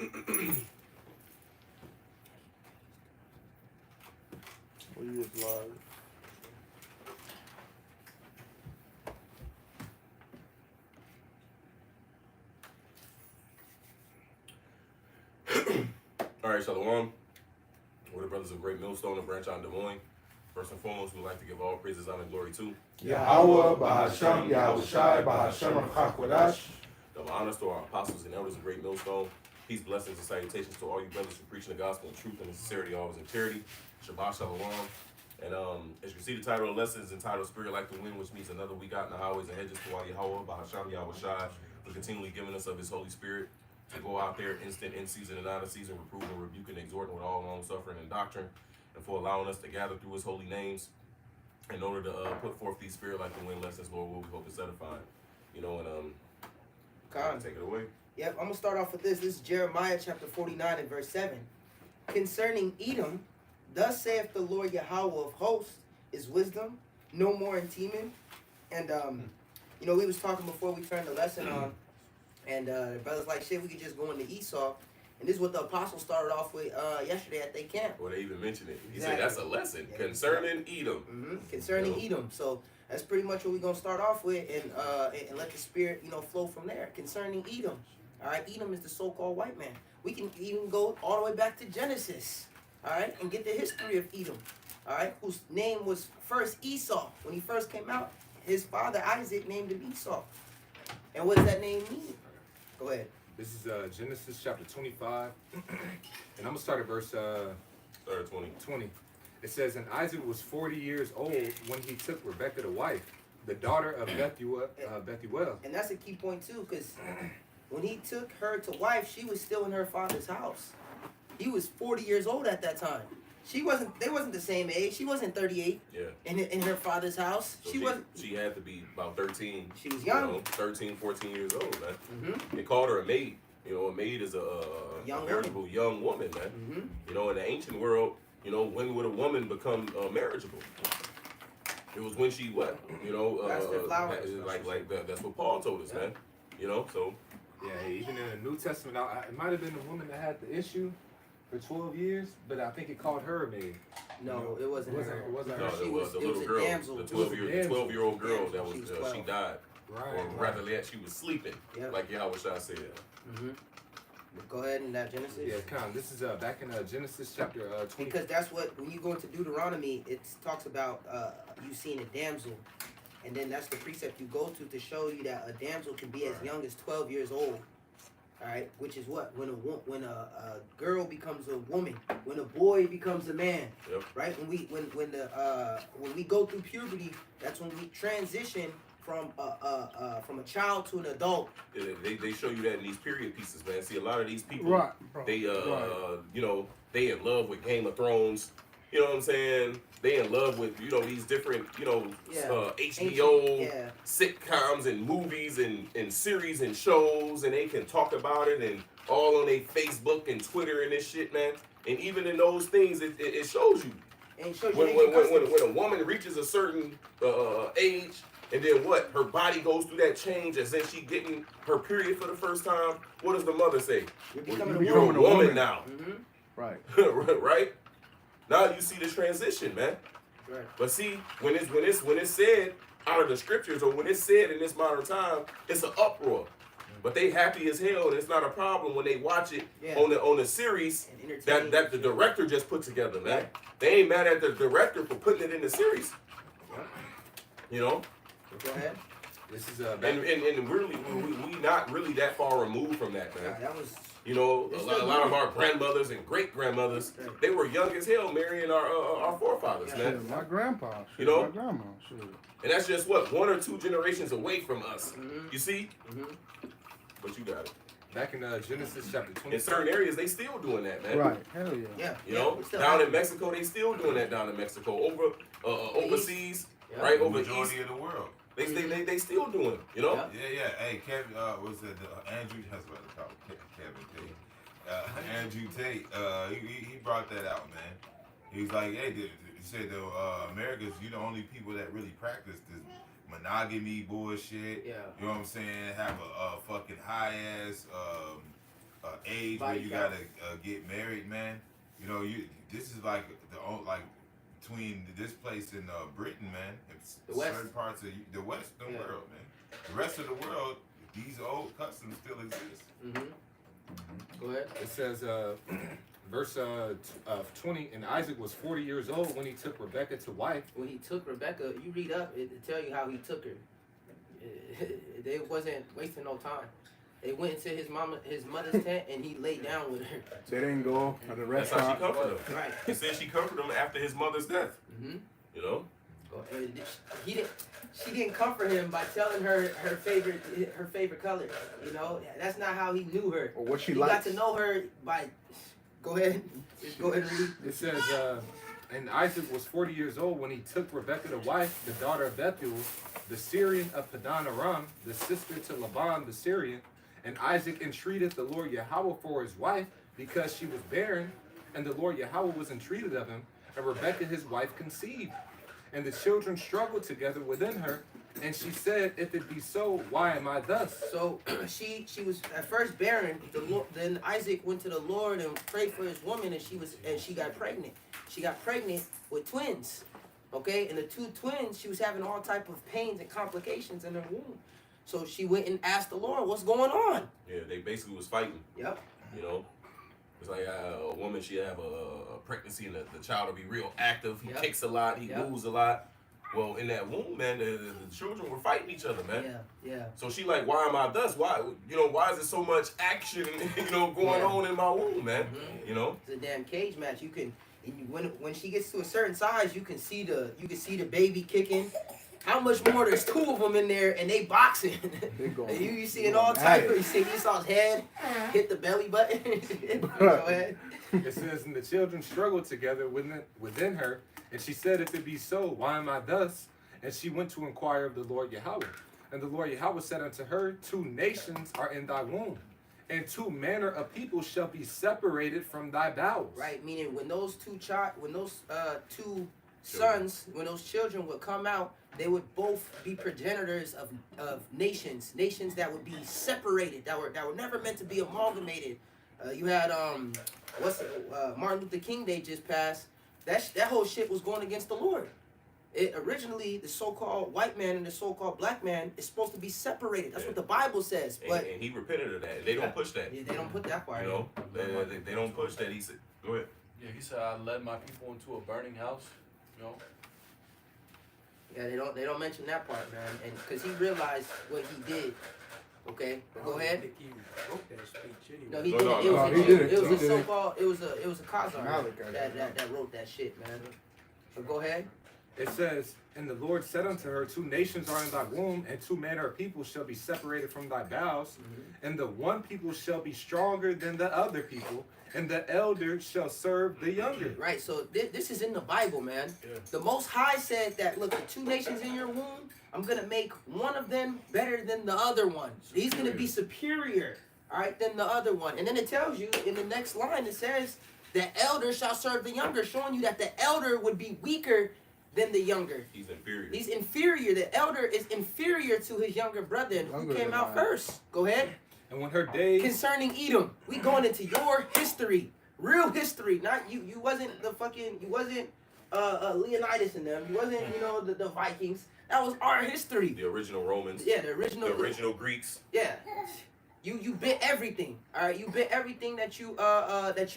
We is live. All right, Shalom. We're the brothers of Great Millstone and Branch on Des Moines. First and foremost, we'd like to give all praises, honor, and glory to Yahweh, Bahasham, Yahushai, Bahasham, Hakwadash. double honors to our apostles and elders of Great Millstone. Peace, blessings, and salutations to all you brothers who preaching the gospel in truth and in sincerity, always in charity. Shabbat Shalom. And as you can see, the title of the lesson is entitled Spirit Like the Wind, which means another week out in the highways and hedges to Yahweh, Bahasham, Yahushai, for continually giving us of his Holy Spirit to go out there instant, in season, and out of season, reproving, rebuking, exhorting with all long suffering and doctrine, and for allowing us to gather through his holy names in order to put forth these Spirit Like the Wind lessons, Lord, what we hope is edifying. You know, and take it away. Yep, I'm going to start off with this. This is Jeremiah chapter 49 and verse 7. Concerning Edom, thus saith the Lord Yahweh of hosts, is wisdom, no more in Teman. And, you know, we was talking before we turned the lesson on, and the brothers like, shit, we could just go into Esau. And this is what the apostle started off with yesterday at their camp. Well, they even mentioned it. He Exactly. said that's a lesson Yeah, concerning Edom. Concerning Edom. So that's pretty much what we're going to start off with, and let the spirit, you know, flow from there. Concerning Edom. All right, Edom is the so-called white man. We can even go all the way back to Genesis, all right, and get the history of Edom, all right, whose name was first Esau. When he first came out, his father Isaac named him Esau. And what does that name mean? Go ahead. This is Genesis chapter 25, and I'm going to start at verse 20. It says, And Isaac was 40 years old when he took Rebekah to wife, the daughter of Bethuel. And that's a key point, too, because when he took her to wife, she was still in her father's house. He was 40 years old at that time. They wasn't the same age. She wasn't 38 in her father's house. So she had to be about 13. She was young. You know, 13, 14 years old, man. Mm-hmm. They called her a maid. You know, a maid is a Young marriageable young woman, man. Mm-hmm. You know, in the ancient world, you know, when would a woman become marriageable? It was when she what? You know, That's their flowers. like that. That's what Paul told us, man. You know, so. Yeah, even in the New Testament, it might have been the woman that had the issue for 12 years, but I think it called her a maid. No, it wasn't her. It wasn't No, her. it was the It little was a girl, damsel. the It was a 12-year-old girl damsel. that was She was 12. she died, Right. or rather that she was sleeping, Yep. like Yahweh Shai said. Mm-hmm. Go ahead in that Genesis. Yeah, kind of. This is back in Genesis chapter 20. Because that's what, when you go into Deuteronomy, it talks about you seeing a damsel. And then that's the precept you go to show you that a damsel can be as young as 12 years old. All right, which is what? When a girl becomes a woman, when a boy becomes a man. Yep. Right? When we go through puberty, that's when we transition from a child to an adult. They show you that in these period pieces, man. See, a lot of these people, Right, bro. they Right. you know, they in love with Game of Thrones. You know what I'm saying? They in love with, you know, these different, you know, HBO sitcoms and movies and series and shows, and they can talk about it and all on their Facebook and Twitter and this shit, man. And even in those things, it shows you. And it shows you When a woman reaches a certain age, and then what? Her body goes through that change as if she getting her period for the first time. What does the mother say? You're becoming You're a You're woman. a woman now. Mm-hmm. Right. Right? Now you see the transition, man. Right. But see, when it's said out of the scriptures, or when it's said in this modern time, it's an uproar. But they happy as hell, and it's not a problem when they watch it on the series that the director just put together, man. Right. They ain't mad at the director for putting it in the series. You know? Go ahead. This is And really, we not really that far removed from that, man. That was. You know, a lot of our grandmothers and great grandmothers, they were young as hell marrying our forefathers, man. Shit, my grandpa. Shit, You know? My grandma. Shit. And that's just what, 1 or 2 generations away from us. Mm-hmm. You see? Mm-hmm. But you got it. back in Genesis chapter 20. In certain areas, they still doing that, man. Right. Hell yeah. Yeah. You know, we still down have in Mexico, they still doing that down in Mexico. Over overseas, Yeah. right? The Over majority east, of the world. they still doing it. You know? Yeah. Hey, Kevin, was it Andrew? That's what I call Kevin Tate. Andrew Tate. He brought that out, man. He was like, hey, he said America's, you the only people that really practice this monogamy bullshit. Yeah. You know what I'm saying? Have a fucking high ass age where you gotta get married, man. You know, this is like between this place in Britain, man. It's The West. certain parts of the Western world, man. The rest of the world, these old customs still exist. Go ahead. It says, verse 20, and Isaac was 40 years old when he took Rebekah to wife. When he took Rebecca, you read up, it tell you how he took her. They wasn't wasting no time. They went into his mother's tent, and he laid down with her. They didn't go at the That's how she restaurant. comforted him. Right. He said she comforted him after his mother's death. Mm-hmm. You know? He didn't. She didn't comfort him by telling her her favorite color. You know, that's not how he knew her. Or what she He likes. got to know her by. Go ahead. Just go ahead and read. It says, and Isaac was 40 years old when he took Rebekah to wife, the daughter of Bethuel, the Syrian of Padan Aram, the sister to Laban the Syrian. And Isaac entreated the Lord Yahweh for his wife because she was barren, and the Lord Yahweh was entreated of him, and Rebekah his wife conceived. And the children struggled together within her, and she said, if it be so, why am I thus? So she was at first barren. Then Isaac went to the Lord and prayed for his woman, and she got pregnant. She got pregnant with twins. Okay, and the two twins, she was having all type of pains and complications in her womb. So she went and asked the Lord, "What's going on?" Yeah, they basically was fighting. Yep. You know? It's like a woman, she have a pregnancy, and the child will be real active. He kicks a lot. He moves a lot. Well, in that womb, man, the children were fighting each other, man. Yeah. So she like, why am I thus? Why, why is there so much action, going on in my womb, man? Mhm. You know? It's a damn cage match. When she gets to a certain size, you can see the baby kicking. How much more? There's two of them in there, and they boxing. And you seeing all type of. You saw his head hit the belly button. Go ahead. It says, and the children struggled together within her, and she said, if it be so, why am I thus? And she went to inquire of the Lord Yahweh. And the Lord Yahweh said unto her, 2 nations are in thy womb, and 2 manner of people shall be separated from thy bowels. Right, meaning when those two sons, when those children would come out, they would both be progenitors of nations that would be separated, that were never meant to be amalgamated. You had Martin Luther King Day just passed. That whole shit was going against the Lord. Originally, the so-called white man and the so-called black man is supposed to be separated. That's what the Bible says. But and he repented of that. They don't push that. Yeah, they don't put that part. They don't push that. He said, go ahead. Yeah, he said, I led my people into a burning house. Yeah, they don't mention that part, man, and because he realized what he did. Okay, go ahead. I think he wrote that speech anyway. No, he No, didn't. he It was He a didn't. so-called. It was a Khazar Malik guy. that wrote that shit, man. But go ahead. It says, and the Lord said unto her, 2 nations are in thy womb, and 2 manner of people shall be separated from thy bowels, and the one people shall be stronger than the other people, and the elder shall serve the younger. Right. So this is in the Bible, man. Yeah. The Most High said that. Look, the 2 nations in your womb, I'm gonna make one of them better than the other one. He's gonna be superior, all right, than the other one. And then it tells you in the next line, it says, the elder shall serve the younger, showing you that the elder would be weaker than the younger. He's inferior. He's inferior. The elder is inferior to his younger brother. Who Younger came than out mine. first? Go ahead. And when her days... Concerning Edom, we going into your history, real history. Not you. You wasn't the fucking. You wasn't Leonidas and them. You wasn't the Vikings. That was our history. The original Romans. Yeah, the original. The original Greeks. Yeah. You bit everything. All right. You bit everything that you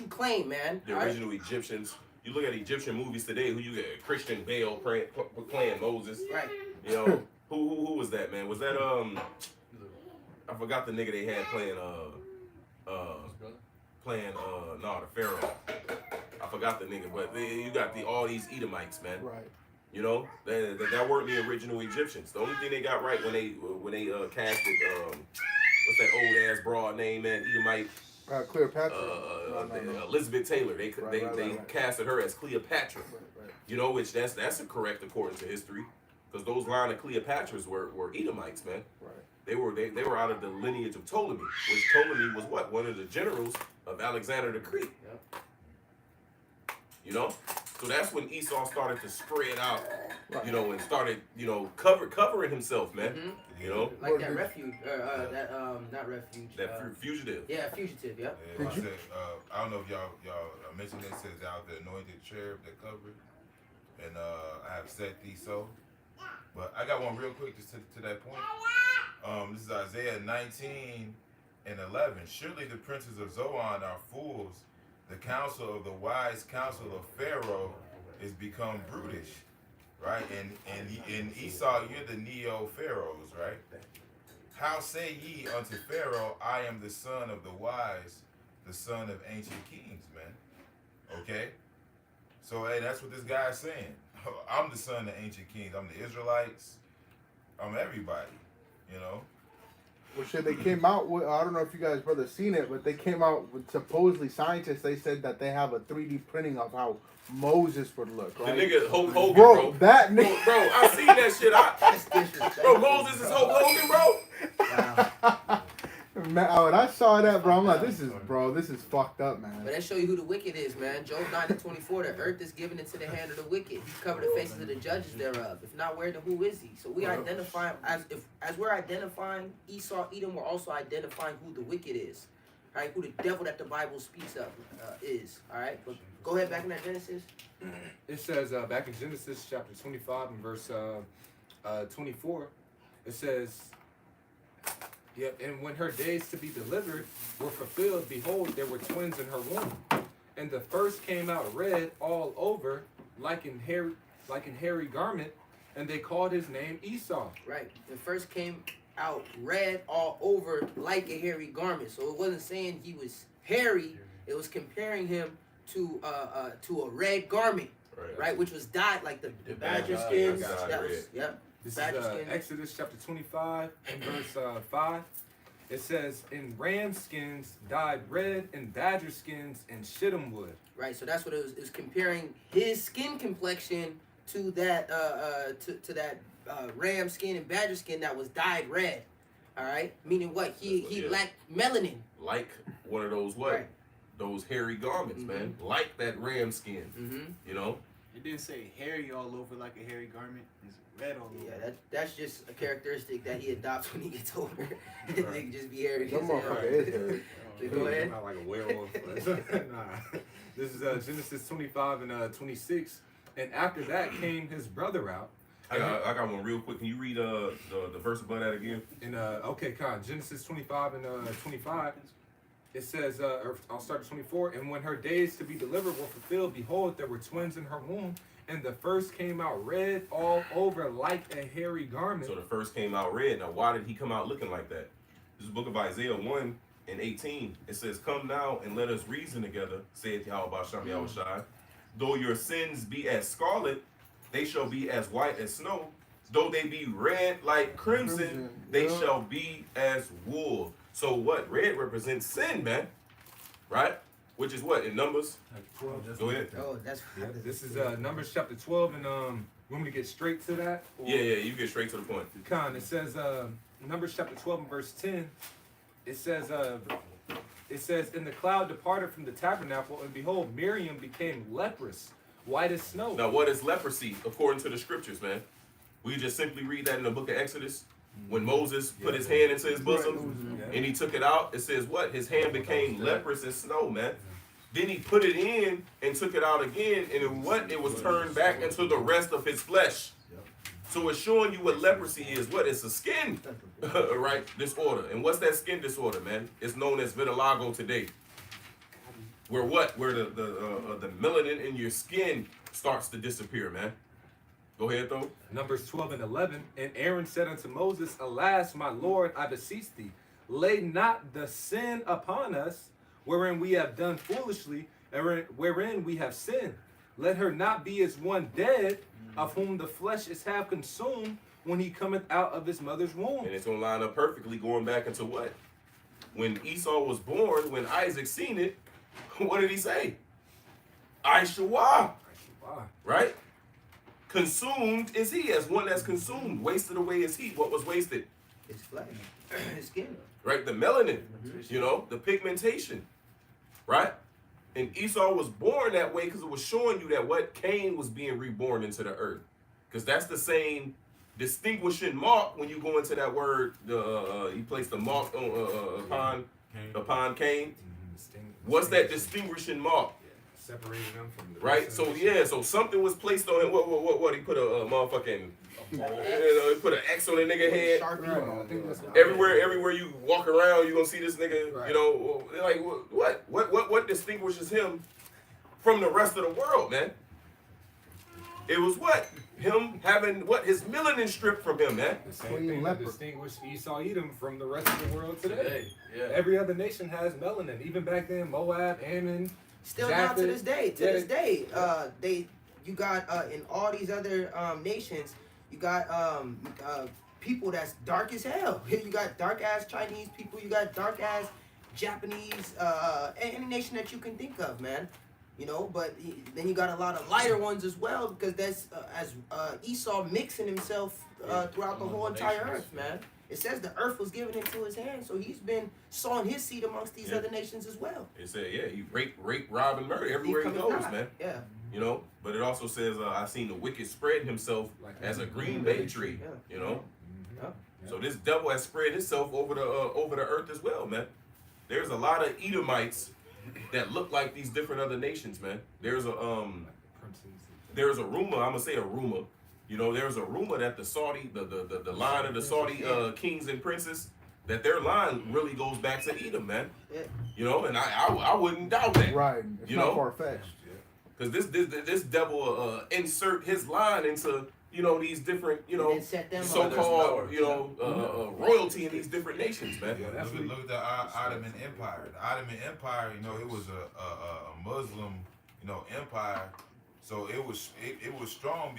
claim, man. The all right? original Egyptians. You look at Egyptian movies today. Who you get? Christian Bale playing Moses. Right. Who was that, man? Was that I forgot the nigga they had playing the Pharaoh. I forgot the nigga, but you got all these Edomites, man. Right. That weren't the original Egyptians. The only thing they got right when they casted what's that old ass broad name, man? Edomite. Cleopatra. Elizabeth Taylor. They Right. casted her as Cleopatra. Right. Which that's correct according to history, because those line of Cleopatras were Edomites, man. Right. They were out of the lineage of Ptolemy, which Ptolemy was one of the generals of Alexander the Great. Yep. So So that's when Esau started to spread out, Right. you know, and started, you know, covering himself, man. Mhm. You know, Like that refuge, not refuge. that fugitive. Yeah, fugitive. Yeah. Yeah, it said, I don't know if y'all mentioned it. Says out the anointed cherub that covered, and I have set thee so. But I got one real quick just to that point. This is Isaiah 19:11. Surely the princes of Zoan are fools. The counsel of the wise counsel of Pharaoh is become brutish, right? And Esau, you're the neo pharaohs, right? How say ye unto Pharaoh, I am the son of the wise, the son of ancient kings, man? Okay? So, hey, that's what this guy's saying. I'm the son of ancient kings. I'm the Israelites. I'm everybody, you know? Well, shit, they came out with, I don't know if you guys, brother, seen it, but they came out with supposedly scientists, they said that they have a 3D printing of how Moses would look, The right? nigga Hulk Hogan, Bro, bro. that Bro, nigga. I seen that shit. That's disrespectful. Bro, Moses is Hulk Hogan, bro. Wow. Man, when I saw that, bro, I'm like, this is fucked up, But man. that show you who the wicked is, man. Job 9:24, the earth is given into the hand of the wicked. He covered the faces of the judges thereof. If not, where then who is he? So we identify as we're identifying Esau, Edom, we're also identifying who the wicked is. All right, who the devil that the Bible speaks of is. All right, but go ahead back in that Genesis. It says back in Genesis chapter 25 and verse 24, it says, yep, and when her days to be delivered were fulfilled, behold, there were twins in her womb. And the first came out red all over, like in hairy garment, and they called his name Esau. Right. The first came out red all over like a hairy garment. So it wasn't saying he was hairy. It was comparing him to a red garment, right? Which was dyed like the badger skins. I got you. That was, Red. yep. This Badger is skin. Exodus chapter 25 and verse 5. It says, in ram skins dyed red, and badger skins and shittim wood. Right. So that's what it was. It was comparing his skin complexion to that to that ram skin and badger skin that was dyed red. All right. Meaning what? He lacked melanin. Like one of those what? Right. Those hairy garments, man. Like that ram skin. Mm-hmm. You know? It didn't say hairy all over like a hairy garment. It's red all over. Yeah, that's just a characteristic that he adopts when he gets older. They can just be hairy. That motherfucker is hairy. So go ahead. Not like a werewolf. Nah. This is Genesis 25 and 26. And after that came his brother out. I got one real quick. Can you read the verse above that again? And okay, Con, Genesis 25 and 25. It says, or I'll start at 24. And when her days to be delivered were fulfilled, behold, there were twins in her womb. And the first came out red all over like a hairy garment. So the first came out red. Now, why did he come out looking like that? This is the book of Isaiah 1 and 18. It says, come now and let us reason together, saith Yahweh Shem Yahushai. Though your sins be as scarlet, they shall be as white as snow. Though they be red like crimson, they shall be as wool. So what? Red represents sin, man. Right? Which is what? In Numbers? Go ahead. Oh, that's Yeah, this is Numbers chapter 12. And you want me to get straight to that? Or- Yeah, you get straight to the point. Con, it says Numbers chapter 12 and verse 10. It says in the cloud departed from the tabernacle, and behold, Miriam became leprous, white as snow. Now, what is leprosy according to the scriptures, man? We just simply read that in the book of Exodus. When Moses put his hand into his bosom and he took it out, it says what? His hand became leprous as snow, man. Then he put it in and took it out again, and then what? It was turned back into the rest of his flesh. So it's showing you what leprosy is. What? It's a skin, right? Disorder. And what's that skin disorder, man? It's known as vitiligo today. Where what? Where the melanin in your skin starts to disappear, man. Go ahead, though. Numbers 12 and 11. And Aaron said unto Moses, alas, my Lord, I beseech thee, lay not the sin upon us, wherein we have done foolishly, and wherein we have sinned. Let her not be as one dead, of whom the flesh is half consumed, when he cometh out of his mother's womb. And it's going to line up perfectly going back into what? When Esau was born, when Isaac seen it, what did he say? Aishawah, Wow. right? Consumed is he, as one that's consumed. Wasted away is he. What was wasted? his flesh, his skin. Right? The melanin, you know, the pigmentation, right? And Esau was born that way because it was showing you that what Cain was being reborn into the earth. Because that's the same distinguishing mark when you go into that word. He placed the mark upon Cain. What's that distinguishing mark? Separating them from the Right. rest of So the yeah. So something was placed on him. What? He put a motherfucking. He put an X on a nigga head. Sharpie. Right, I think that's what- Everywhere you walk around, you gonna see this nigga. Right. You know, like what distinguishes him from the rest of the world, man? It was what him having his melanin stripped from him, man. The same Clean thing that leopard. distinguished Esau Edom from the rest of the world today. Today, yeah. Every other nation has melanin. Even back then, Moab, Ammon. Still now to Japhet. this day. To Yeah. this day, you got in all these other nations, you got people that's dark as hell. You got dark ass Chinese people. You got dark ass Japanese. Any nation that you can think of, man. You know, but then you got a lot of lighter ones as well because that's as Esau mixing himself throughout the whole entire earth, man. It says the earth was given into his hands, so he's been sowing his seed amongst these other nations as well. It said, yeah, he rape, rob, and murder everywhere he He goes, coming out. man. Yeah. You know, but it also says, I've seen the wicked spread himself Like as a a green green bay bay tree. Yeah. You know, Yeah. so this devil has spread itself over the earth as well, man. There's a lot of Edomites that look like these different other nations, man. There's a rumor. I'm gonna say a rumor. You know, there's a rumor that the Saudi, the line of the Saudi kings and princes, that their line really goes back to Edom, man. Yeah. You know, and I wouldn't doubt that. Right. It's You not know? far fetched. Because this devil insert his line into, you know, these different, you know, And set them up. so-called, you know, royalty in these different nations, man. Yeah, that's Look at the Ottoman Empire. The Ottoman Empire, you know, it was a Muslim, you know, empire. So it was strong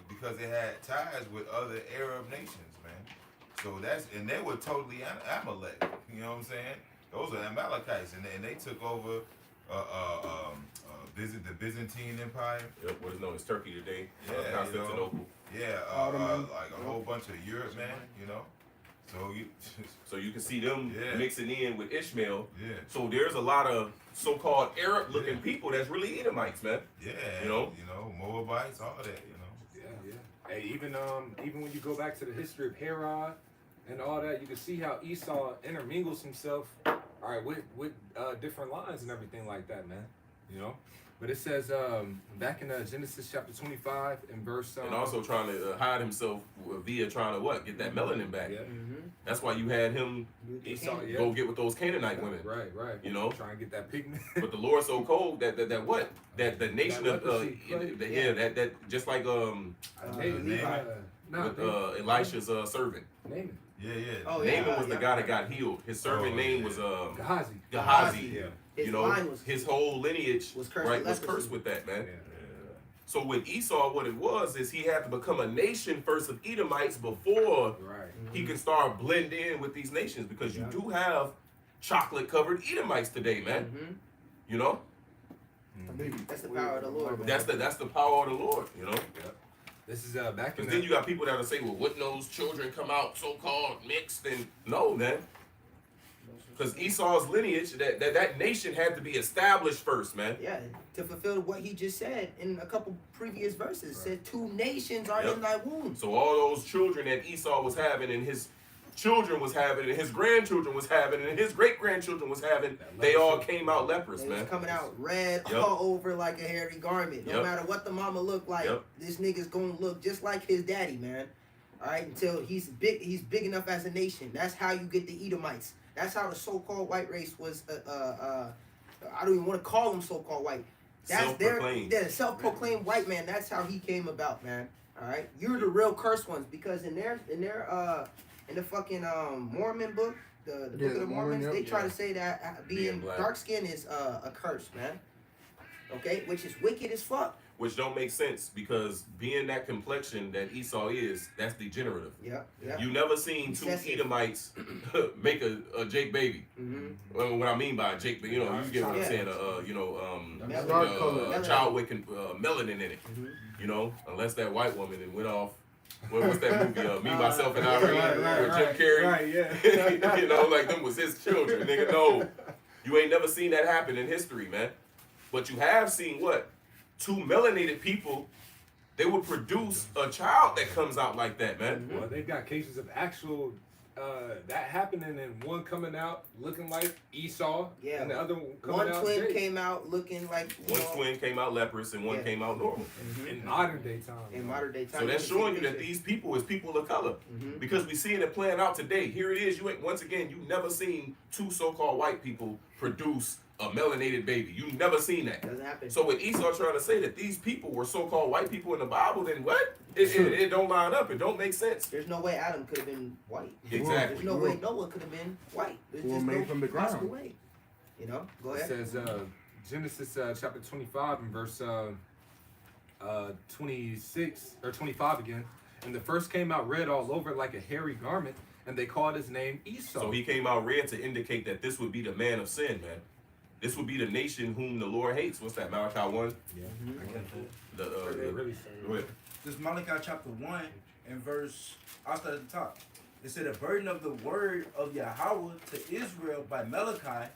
because it had ties with other Arab nations, man. So and they were totally Amalek. You know what I'm saying? Those are Amalekites, and they took over the Byzantine Empire. Yep, what is known as Turkey today, Yeah, you know. Constantinople. Yeah, Ottoman. like a whole bunch of Europe, man. You know, so you, So you can see them Yeah. mixing in with Ishmael. yeah, So there's a lot of so-called Arab-looking people that's really Edomites, man. yeah, You know? Moabites, all that, you know. Yeah. Hey, even when you go back to the history of Herod and all that, you can see how Esau intermingles himself, all right, with different lines and everything like that, man. You know, but it says back in Genesis chapter 25 and verse. And also trying to hide himself via trying to get that melanin back. Yeah. That's why you had him Esau, yeah. go get with those Canaanite women. Right. You know? trying to get that pigment. But the Lord so cold that the nation That of leprosy plague? that just like Levi. with Elisha's servant. Naaman. Yeah. Oh, yeah. Naaman was the guy that got healed. His servant Oh, name yeah. was Gehazi. Gehazi. Yeah. His You know, line was his whole lineage was cursed right with was leprosy. cursed with that, man. Yeah. So with Esau, what it was is he had to become a nation first of Edomites before Right. he can start blend in with these nations, because you do have chocolate covered Edomites today, man. Mhm. You know, That's the power of the Lord, man. that's the power of the Lord. You know, This is back in because then you got people that'll say, well, wouldn't those children come out so called mixed? And no, man. Because Esau's lineage, that nation had to be established first, man. Yeah, to fulfill what he just said in a couple previous verses. Right. Said 2 nations are Yep. in thy womb. So all those children that Esau was having, and his children was having, and his grandchildren was having, and his great grandchildren was having, they all came out leprous, They man. was coming out red Yep. all over like a hairy garment. No Yep. matter what the mama looked like, Yep. this nigga's gonna look just like his daddy, man. All right, until he's big enough as a nation. That's how you get the Edomites. That's how the so-called white race was. I don't even want to call them so-called white. That's their self-proclaimed white man. That's how he came about, man. All right, you're the real cursed ones because in the fucking Mormon book, the book of the Mormons, Mormon, they yep. try to say that being black. dark skin is a curse, man. Okay, which is wicked as fuck. Which don't make sense, because being that complexion that Esau is, that's degenerative. Yep. You never seen two Excessive. Edomites make a Jake baby. Mm-hmm. Well, what I mean by Jake, you know, you get what I'm Yeah. saying. Dark color. A child with melanin in it. Mhm. You know, unless that white woman and went off. What was that movie? Me, Myself, and Irene with Jim Carrey. Right, yeah. You know, like them was his children. Nigga, no, you ain't never seen that happen in history, man. But you have seen what? Two melanated people, they would produce a child that comes out like that, man. Well, they've got cases of actual that happening, and one coming out looking like Esau, Yeah. and the other one coming One out twin Jacob. came out looking like One twin came out leprous and one Yeah. came out normal. in modern day time. in modern day time. So that's can see showing you the that picture. these people is people of color. Mhm. Because we seeing it playing out today. Here it is. You ain't once again, you never seen two so-called white people produce a melanated baby. You never seen that. Doesn't happen. So with Esau trying to say that these people were so-called white people in the Bible, then what? It don't line up. It don't make sense. There's no way Adam could have been white. Exactly. There's no way Noah could have been white. There's Who were just made no from the possible ground. way. You know, go It ahead. says Genesis chapter 25 and verse 26 or 25 again. And the first came out red all over like a hairy garment, and they called his name Esau. So he came out red to indicate that this would be the man of sin, man. This would be the nation whom the Lord hates. What's that, Malachi 1? Yeah. The, It really go ahead. This Malachi chapter 1 and verse, I'll start at the top. It said, a burden of the word of Yahweh to Israel by Malachi.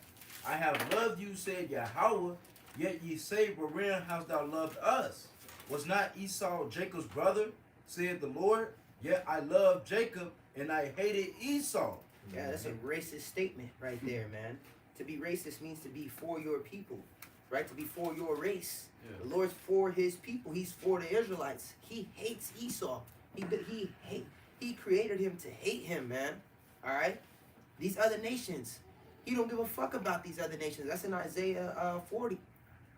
I have loved you, said Yahweh, yet ye say, wherein hast thou loved us? Was not Esau Jacob's brother, said the Lord? Yet I loved Jacob, and I hated Esau. Yeah, that's a racist statement right there, man. To be racist means to be for your people, right? To be for your race. Yeah. The Lord's for his people. He's for the Israelites. He hates Esau. He created him to hate him, man. All right? These other nations, he don't give a fuck about these other nations. That's in Isaiah 40. It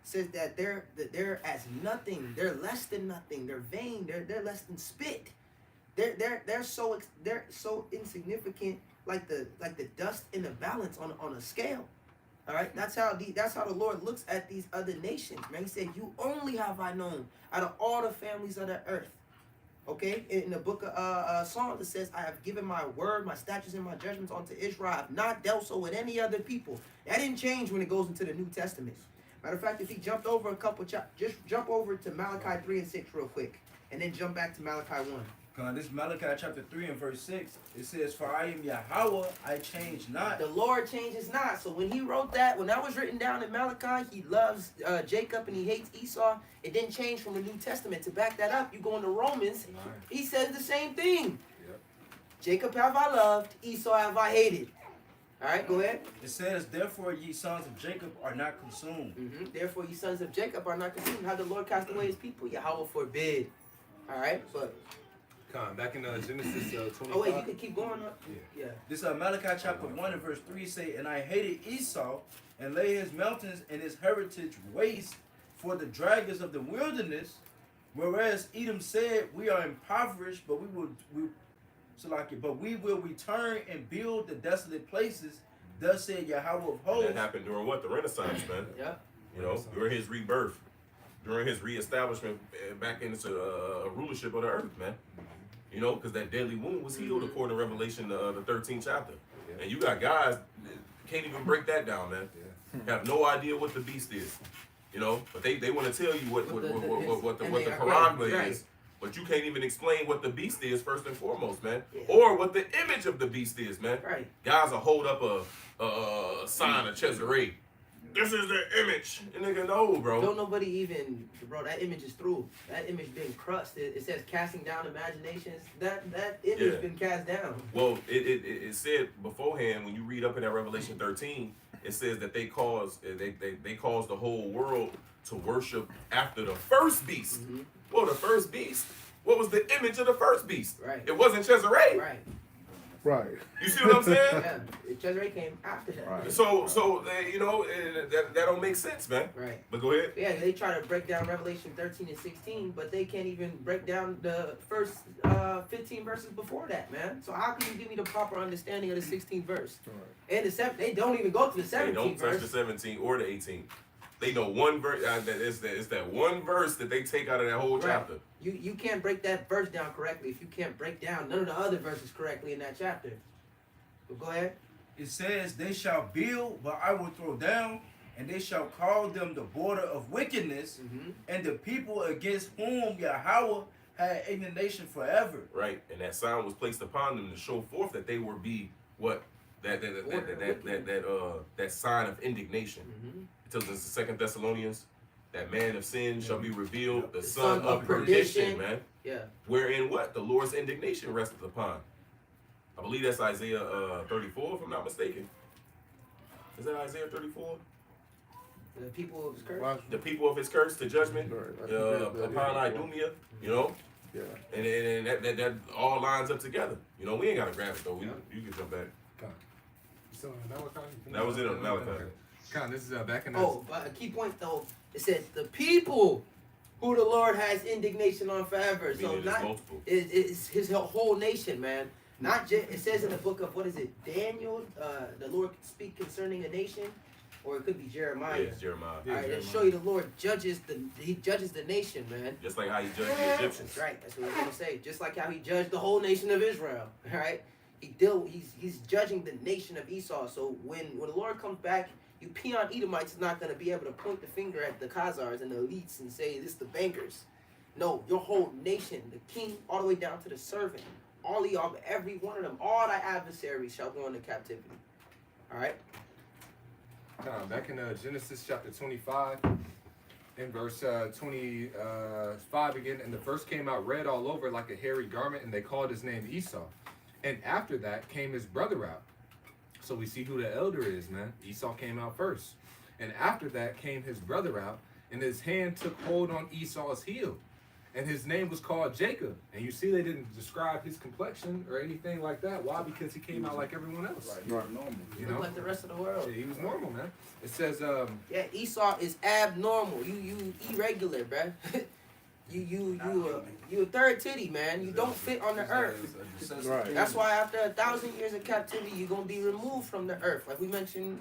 says that they're as nothing. They're less than nothing. They're vain. They're less than spit. They're so insignificant, like the dust in the balance on a scale. All right, that's how the Lord looks at these other nations, man. He said, "You only have I known out of all the families of the earth." Okay, in the book of Psalms it says, "I have given my word, my statutes, and my judgments unto Israel. I have not dealt so with any other people." That didn't change when it goes into the New Testament. Matter of fact, if he jumped over a couple, just jump over to Malachi 3 and 6 real quick, and then jump back to Malachi 1. This Malachi chapter 3 and verse 6. It says, for I am Yahweh, I change not. The Lord changes not. So when he wrote that, when that was written down in Malachi, he loves Jacob and he hates Esau. It didn't change from the New Testament. To back that up, you go into Romans, he says the same thing. Yep. Jacob have I loved, Esau have I hated. All right, go ahead. It says, therefore ye sons of Jacob are not consumed. Therefore, ye sons of Jacob are not consumed. How the Lord cast away his people? Yahweh forbid. All right, but Back in Genesis 25. oh wait, you can keep going up. Yeah. This Malachi chapter 1 and verse 3 say, and I hated Esau, and lay his mountains and his heritage waste for the dragons of the wilderness. Whereas Edom said, we are impoverished, but we will return and build the desolate places. Thus said Yahweh of And hosts. that happened during what? The Renaissance, man. Yeah. You know, during his rebirth, during his reestablishment back into rulership of the earth, man. You know, because that deadly wound was healed according to Revelation, the 13th chapter. Yeah. And you got guys that can't even break that down, man. Yeah. Have no idea what the beast is. You know, but they want to tell you what the And they are Quran right. is. But you can't even explain what the beast is first and foremost, man. Yeah. Or what the image of the beast is, man. Right. Guys will hold up a sign of Cesare. This is the image. And nigga, no, bro. Don't nobody even, bro, that image is through. That image been crushed. It says casting down imaginations. That image Yeah. been cast down. Well, it said beforehand when you read up in that Revelation 13, it says that they caused the whole world to worship after the first beast. Well, the first beast. What was the image of the first beast? Right. It wasn't Cesare. Right. Right. You see what I'm saying? Yeah. Cesare came after that. Right. So you know that don't make sense, man. Right. But go ahead. Yeah, they try to break down Revelation 13 and 16, but they can't even break down the first 15 verses before that, man. So how can you give me the proper understanding of the 16th verse? Right. And they don't even go to the 17th They don't touch verse. the 17 or the 18. They know one verse. It's that one verse that they take out of that whole Right. chapter. You can't break that verse down correctly if you can't break down none of the other verses correctly in that chapter. But go ahead. It says, they shall build, but I will throw down, and they shall call them the border of wickedness, and the people against whom Yahweh had indignation forever. Right, and that sign was placed upon them to show forth that they would be what? that sign of indignation. Mm-hmm. It tells us in 2 Thessalonians, that man of sin shall be revealed, the The son of perdition, man. Yeah. Wherein what? The Lord's indignation resteth upon. I believe that's Isaiah 34, if I'm not mistaken. Is that Isaiah 34? The people of his curse. Last The people of his curse to judgment upon Idumea, you know? Yeah. And that all lines up together. You know, we ain't got to grab it, though. You can jump back. So Malachi. That was it on Malachi. Con, this is back in the. Oh, but a key point though, it said the people who the Lord has indignation on forever. So Meaning it's not multiple. it's his whole nation, man. Not just it says in the book of what is it, Daniel? The Lord speak concerning a nation, or it could be Yeah, Jeremiah. it's Jeremiah. All right, let's show you the Lord judges the nation, man. Just like how he judged the Egyptians. That's right. That's what I was gonna say. Just like how he judged the whole nation of Israel. All right. He's judging the nation of Esau. So when the Lord comes back, you peon Edomites is not gonna be able to point the finger at the Khazars and the elites and say this the bankers. No, your whole nation, the king all the way down to the servant, all of y'all, every one of them, all thy adversaries shall go into captivity. All right. Back in Genesis chapter 25, in verse 25 again, and the verse came out red all over like a hairy garment, and they called his name Esau. And after that came his brother out. So we see who the elder is, man. Esau came out first. And after that came his brother out, and his hand took hold on Esau's heel. And his name was called Jacob. And you see they didn't describe his complexion or anything like that. Why? Because he came out like everyone else. Right, normal. You Look know? like the rest of the world. Yeah, he was normal, man. It says, Yeah, Esau is abnormal. You irregular, bruh. you a third titty, man. You don't fit on the earth. Right. That's why after 1,000 years of captivity, you're gonna be removed from the earth. Like we mentioned,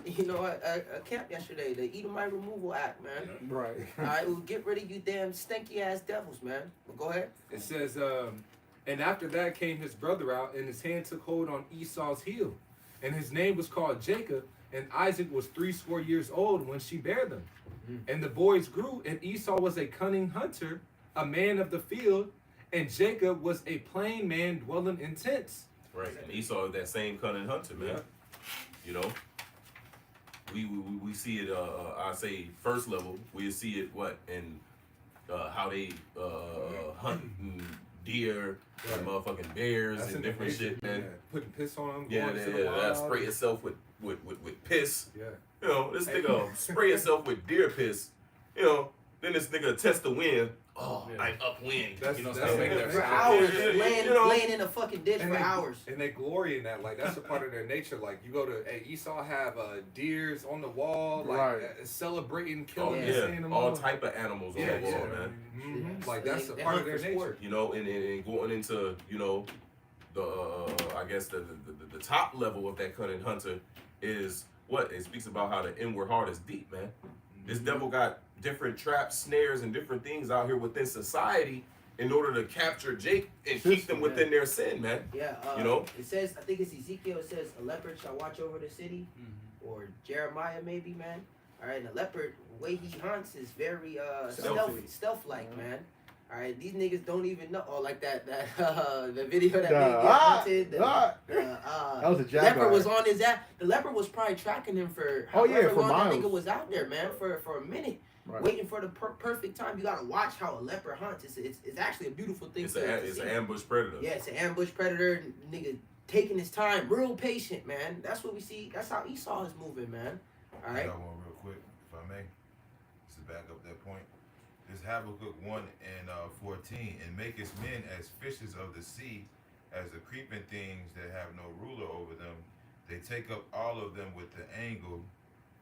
at camp yesterday, the Edomite Removal Act, man. Right. All right, we'll get rid of you damn stinky ass devils, man. But go ahead. it says, and after that came his brother out, and his hand took hold on Esau's heel. And his name was called Jacob, and Isaac was 80 years old when she bare them. And the boys grew, and Esau was a cunning hunter, a man of the field, and Jacob was a plain man dwelling in tents. Right. And Esau is that same cunning hunter, man. Yeah. You know? We see it, I say first level, we see it, in how they hunt deer and motherfucking bears That's and in the different nature, shit, man. Putting piss on them. Yeah, going to the that wild. spray itself with piss. Yeah. You know, this nigga spray itself with deer piss. You know, then this nigga test the wind. Oh, Yeah. I'm upwind. That's- You know, that's stuff like making that. For Yeah, hours, Yeah, laying, you know. laying in a fucking ditch for they, hours. And they glory in that. Like, that's a part of their nature. Like, you go to, Esau have deers on the wall, like, Right. Celebrating, Oh killing Yeah. this yeah, animal. all type of animals on Yeah, the wall, yeah. man. Mhm. Yeah. Like, that's a They part hunt of their for nature. sport. You know, and going into, you know, the I guess the top level of that cunning hunter is what it speaks about how the inward heart is deep, man. This devil got different traps, snares, and different things out here within society in order to capture Jake and keep them within their sin, man. Yeah, You know? it says, I think it's Ezekiel, it says, a leopard shall watch over the city, or Jeremiah maybe, man. All right, and the leopard, the way he hunts is very stealth-like, man. All right, these niggas don't even know. Oh, like that the video that nigga get hunted. That was a jaguar. Leopard was on his ass. The leopard was probably tracking him for Oh, yeah, however for long that miles. nigga was out there, man, for a minute. Right. Waiting for the perfect time. You gotta watch how a leopard hunts. It's actually a beautiful thing It's to see. an ambush predator. Yeah, it's an ambush predator. Nigga taking his time, real patient, man. That's what we see. That's how Esau is moving, man. All I right. got one real quick, if I may, just to back up that point. This Habakkuk 1 and 14, and make his men as fishes of the sea, as the creeping things that have no ruler over them. They take up all of them with the angle.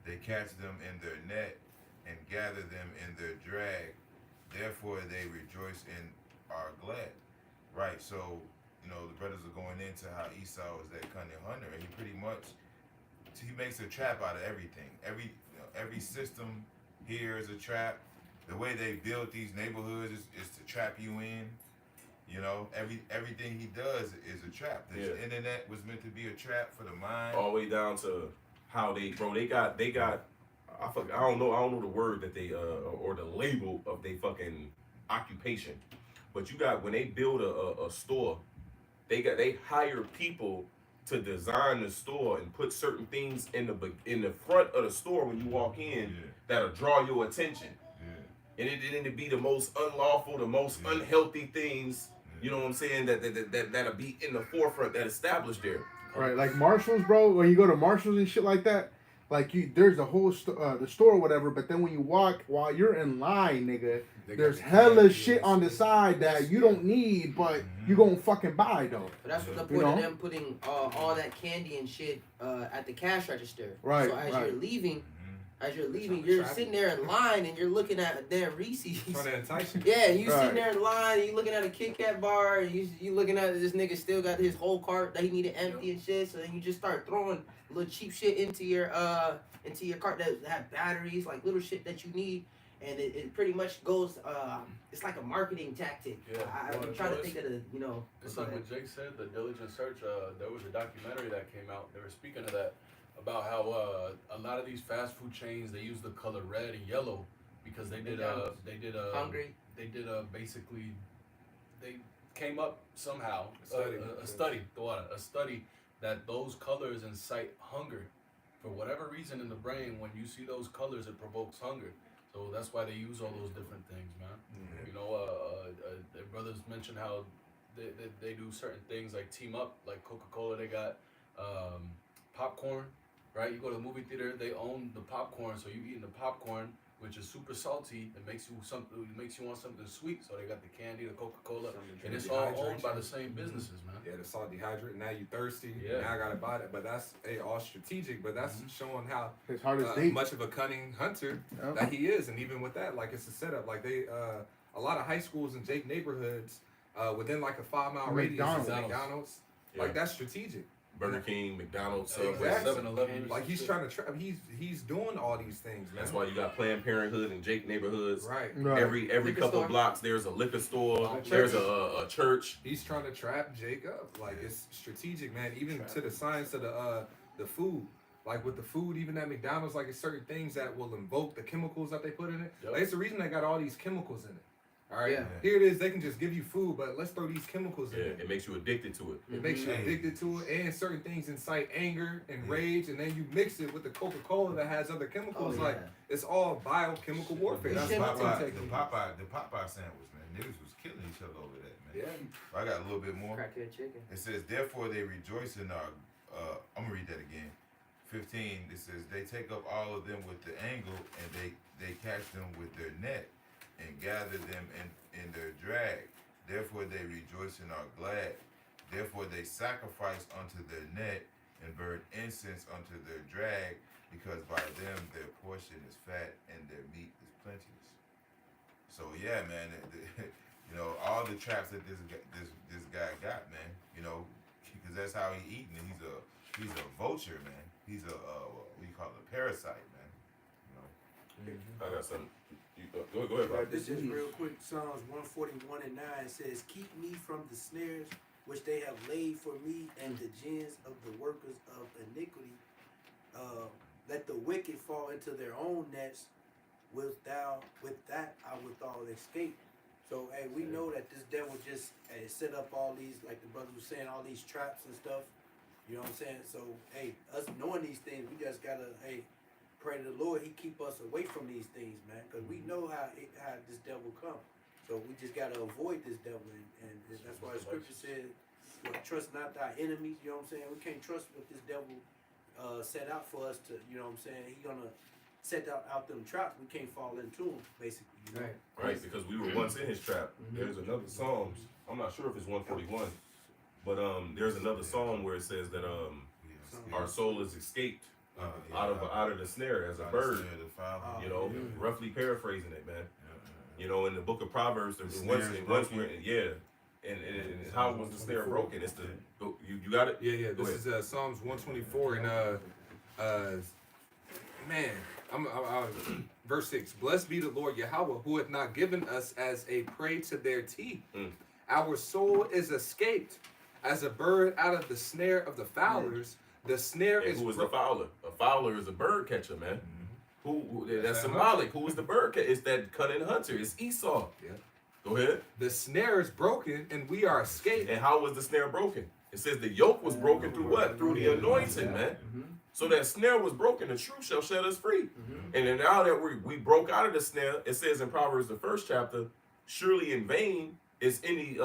They catch them in their net and gather them in their drag. Therefore they rejoice and are glad. Right, so, you know, the brothers are going into how Esau is that cunning hunter, and he pretty much, he makes a trap out of everything. Every system here is a trap. The way they build these neighborhoods is to trap you in. You know, everything he does is a trap. The Yeah. internet was meant to be a trap for the mind. All the way down to how they got I don't know the word that they or the label of their fucking occupation, but you got when they build a store, they hire people to design the store and put certain things in the front of the store when you walk in that'll draw your attention. And it didn't be the most unlawful, the most unhealthy things. You know what I'm saying? That'll be in the forefront, that established there. Right, like Marshalls, bro. When you go to Marshalls and shit like that, like there's a whole the store or whatever. But then when you walk while you're in line, nigga, there's hella shit on the side that you don't need, but you gonna fucking buy though. But that's what the point of them putting all that candy and shit at the cash register. Right. So as right. you're leaving. You're sitting there in line and you're looking at a damn Reese's. Trying to entice you. Yeah, you Right. sitting there in line and you looking at a Kit Kat bar and you looking at this nigga still got his whole cart that he need to empty and shit. So then you just start throwing little cheap shit into your cart that have batteries, like little shit that you need. And it pretty much goes, it's like a marketing tactic. Yeah. I'm trying to think of the, you know. It's like what Jake said, the diligent search. There was a documentary that came out. They were speaking of that, about how a lot of these fast food chains, they use the color red and yellow because they did Hungry. They did basically they came up somehow a study that those colors incite hunger. For whatever reason in the brain, when you see those colors, it provokes hunger. So that's why they use all those different things, man. You know, their brothers mentioned how they do certain things like team up, like Coca-Cola. They got popcorn, right? You go to the movie theater, they own the popcorn, so you eating the popcorn, which is super salty. It makes you want something sweet. So they got the candy, the Coca-Cola, and it's all owned by the same businesses, man. Yeah, the salt dehydrate. Now you thirsty. Yeah. Now I gotta buy that. But that's all strategic. But that's showing how His heart is deep. much of a cunning hunter Yep. that he is. And even with that, like it's a setup. Like they, a lot of high schools in Jake neighborhoods, within like a 5-mile radius is McDonald's. McDonald's. Yeah. Like that's strategic. Burger King, McDonald's, Subway. Exactly. 7-Eleven. Like he's trying to trap. He's doing all these things, man. That's why you got Planned Parenthood in Jake neighborhoods. Right. Right. Every Liquor couple store. blocks there's a liquor store. Church. There's a church. He's trying to trap Jake up. Like it's strategic, man. Even to the science of the food. Like with the food, even at McDonald's, like it's certain things that will invoke the chemicals that they put in it. Yep. Like it's the reason they got all these chemicals in it. All right. Yeah. Here it is. They can just give you food, but let's throw these chemicals in Yeah, it. it makes you addicted to it. It makes you addicted to it, and certain things incite anger and rage, and then you mix it with the Coca-Cola that has other chemicals. Oh, Like yeah. it's all biochemical warfare. That's Shit, Popeye, I'm the Popeye sandwich, man. Niggas was killing each other over that, man. Yeah. I got a little bit more. Crackhead chicken. It says, therefore they rejoice in our. I'm gonna read that again. 15. It says they take up all of them with the angle, and they catch them with their net, and gather them in their drag. Therefore they rejoice and are glad. Therefore they sacrifice unto their net and burn incense unto their drag, because by them their portion is fat and their meat is plenteous. So yeah, man, you know all the traps that this guy got, man. You know, because that's how he eating. He's a vulture, man. He's a what do you call it, a parasite, man. You know. I got something. Go ahead, bro. This is real quick. Psalms 141:9 says, "Keep me from the snares which they have laid for me, and the gins of the workers of iniquity. Let the wicked fall into their own nets. With that I withal escape." So, hey, we know that this devil just set up all these, like the brother was saying, all these traps and stuff. You know what I'm saying? So, hey, us knowing these things, we just gotta, pray to the Lord, He keep us away from these things, man, because we know how this devil come. So we just gotta avoid this devil, and that's why the scripture said, "Trust not thy enemies." You know what I'm saying? We can't trust what this devil set out for us to. You know what I'm saying? He gonna set out them traps. We can't fall into them, basically. You know? Right, because we were once in his trap. There's another Psalms. I'm not sure if it's 141, but there's another psalm where it says that our soul is escaped out of the snare as a bird. You know, roughly paraphrasing it, man. You know, in the book of Proverbs, there's once we're and how was the snare broken? It's you got it? Yeah. This is Psalms 124 and man, I'm verse 6. Blessed be the Lord Yahweh, who hath not given us as a prey to their teeth. Our soul is escaped as a bird out of the snare of the fowlers. The snare And is who is the fowler? A fowler is a bird catcher, man. Who that's symbolic. Who is the bird catcher? It's that cunning hunter. It's Esau. Yeah. Go ahead. The snare is broken and we are escaped. And how was the snare broken? It says the yoke was broken through what? Through the anointing, man. Mm-hmm. So that snare was broken. The truth shall set us free. Mm-hmm. And then now that we broke out of the snare, it says in Proverbs, the 1st chapter, surely in vain is any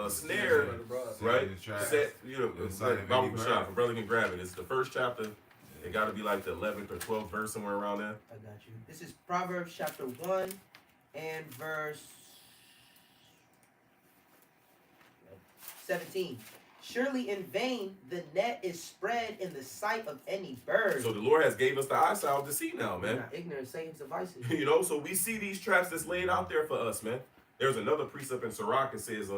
snare, right? Set, you know, Bible Shop, a brother can grab it. It's the 1st chapter. It got to be like the 11th or 12th verse, somewhere around there. I got you. This is Proverbs chapter 1 and verse 17. Surely in vain the net is spread in the sight of any bird. So the Lord has gave us the eyesight to see now, You're man. not ignorant, Satan's devices. You know, so we see these traps that's laid out there for us, man. There's another precept in Sirach that says,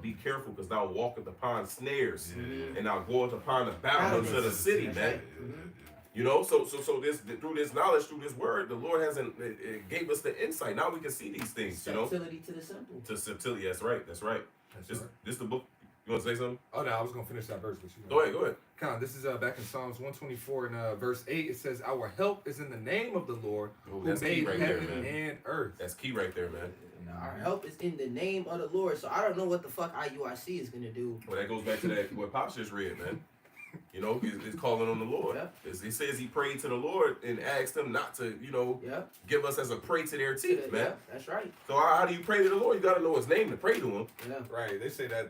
be careful, because thou walketh upon snares, and thou goeth upon the bounds of the city, That's man. right. Mm-hmm. You know, so this through this knowledge, through this word, the Lord it gave us the insight. Now we can see these things, you know. Subtlety to the simple. To subtlety, that's right, that's right. This the book. You want to say something? Oh no, I was gonna finish that verse, but you Go ahead. Con, this is back in Psalms 124 and verse 8. It says, "Our help is in the name of the Lord, Oh, who that's key made right there, heaven man. and earth." That's key right there, man. Our help is in the name of the Lord. So I don't know what the fuck IUIC is gonna do. Well, that goes back to that what Pops just read, man. You know, he's calling on the Lord. Yep. It says he prayed to the Lord and asked him not to, you know, Yep. give us as a prey to their teeth, man. Yep. That's right. So how do you pray to the Lord? You got to know his name to pray to him. Yeah. Right. They say that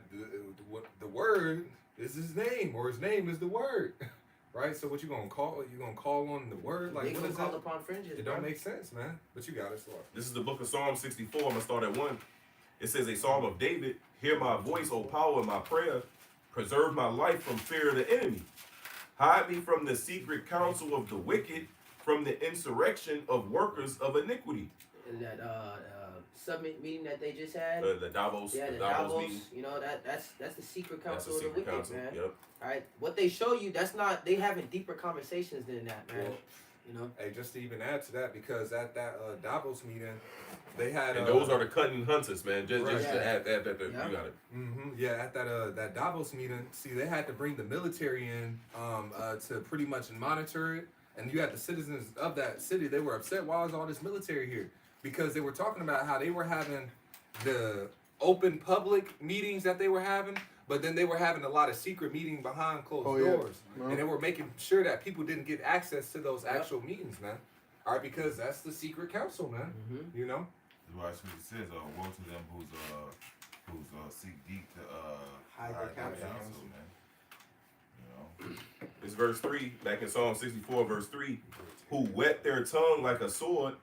the word is his name, or his name is the word. Right. So what you gonna call? You gonna call on the word? Like They what gonna is call that? upon fringes. It bro. don't make sense, man. But you got it, Lord. This is the book of Psalm 64. I'm going to start at 1. It says, a psalm of David. Hear my voice, O power, in my prayer. Preserve my life from fear of the enemy. Hide me from the secret counsel of the wicked, from the insurrection of workers of iniquity. And that summit meeting that they just had. The Davos, Yeah, the the Davos Davos, meeting. you know, that's the secret That's the counsel of the secret wicked, counsel. man. Yep. All right, what they show you, that's not. They having deeper conversations than that, man. Well, You know. Hey, just to even add to that, because at that Davos meeting, they had And those are the cutting hunters, man. Just Right. to add that, you Yeah. got it. Yeah, at that Davos meeting, see, they had to bring the military in to pretty much monitor it, and you had the citizens of that city. They were upset. Why is all this military here? Because they were talking about how they were having the open public meetings that they were having, but then they were having a lot of secret meeting behind closed doors, and they were making sure that people didn't get access to those actual meetings, man. All right, because that's the secret council, man. Mm-hmm. You know. Watch what it says. Woe to them who's seek deep to Hide hide their their counsel. counsel, man. You know. It's verse 3, back in Psalm 64, verse 3. Who whet their tongue like a sword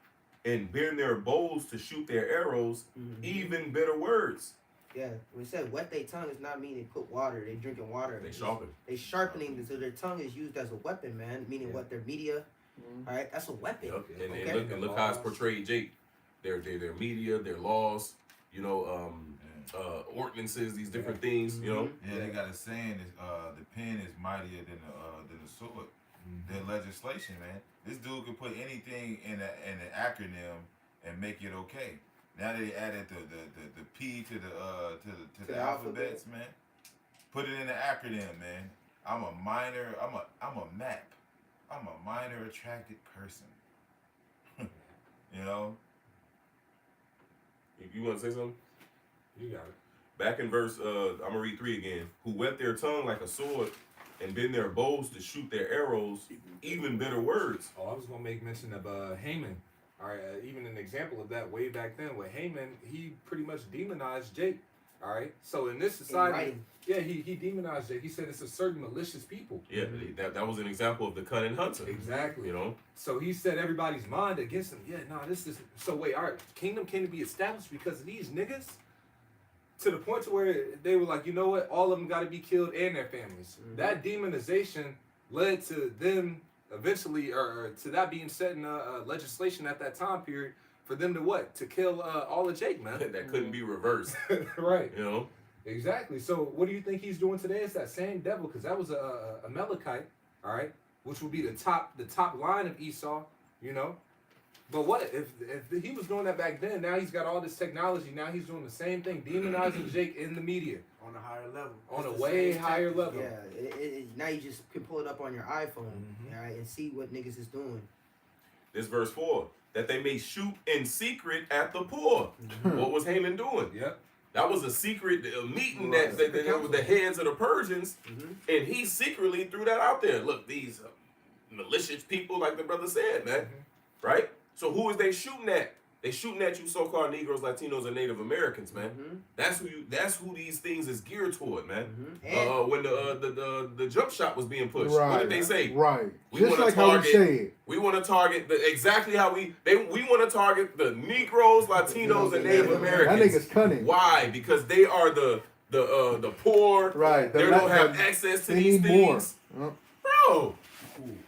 and bend their bows to shoot their arrows, even bitter words. Yeah, when it said wet their tongue, it's not meaning put water. They drinking water. They sharpen. They sharpening, so their tongue is used as a weapon, man. Meaning what? Their media. All right, that's a weapon. Yep. And, Okay. and look how it's portrayed, Jake. Their media, their laws, you know, ordinances, these different things, you know. Yeah, they got a saying is the pen is mightier than the sword. Their legislation, man. This dude could put anything in an acronym and make it okay. Now they added the P to the alphabets, man. Put it in the acronym, man. I'm a minor map. I'm a minor attracted person. You know? You want to say something? You got it. Back in verse, I'm going to read 3 again. Who whet their tongue like a sword and bend their bows to shoot their arrows, even bitter words. Oh, I was gonna make mention of Haman. All right, even an example of that way back then with Haman, he pretty much demonized Jake. All right, so in this society, yeah, he demonized Jake. He said it's a certain malicious people. Yeah, that was an example of the cunning hunter. Exactly. You know, So he set everybody's mind against him. Yeah, nah, this is so. Wait, all right, kingdom came to be established because of these niggas. To the point to where they were like, you know what, all of them got to be killed and their families. That demonization led to them eventually, or to that being set in legislation at that time period for them to what? To kill all of Jake, man. that couldn't be reversed. Right. You know, Exactly. So what do you think he's doing today? It's that same devil, because that was a Amalekite, all right, which would be the top line of Esau, you know. But what if he was doing that back then? Now he's got all this technology. Now he's doing the same thing, demonizing Jake in the media On a higher level. on It's a the way same higher tactics. level. Yeah, now you just can pull it up on your iPhone, all right, and see what niggas is doing. this verse 4, that they may shoot in secret at the poor. What was Haman doing? Yep. That was a secret meeting Right. that with the heads of the Persians, Mhm. and he secretly threw that out there. Look, these malicious people, like the brother said, man, right? So who is they shooting at? They shooting at you, so-called Negroes, Latinos, and Native Americans, man. Mhm. That's who these things is geared toward, man. Mhm. And When the jump shot was being pushed, what did they say? Right. We Just wanna like how we target- say it. We want to target exactly how we want to target the Negroes, Latinos, and Native That Americans. nigga's cunning. Why? Because they are the poor. Right. They don't have access to They these need more. things, bro.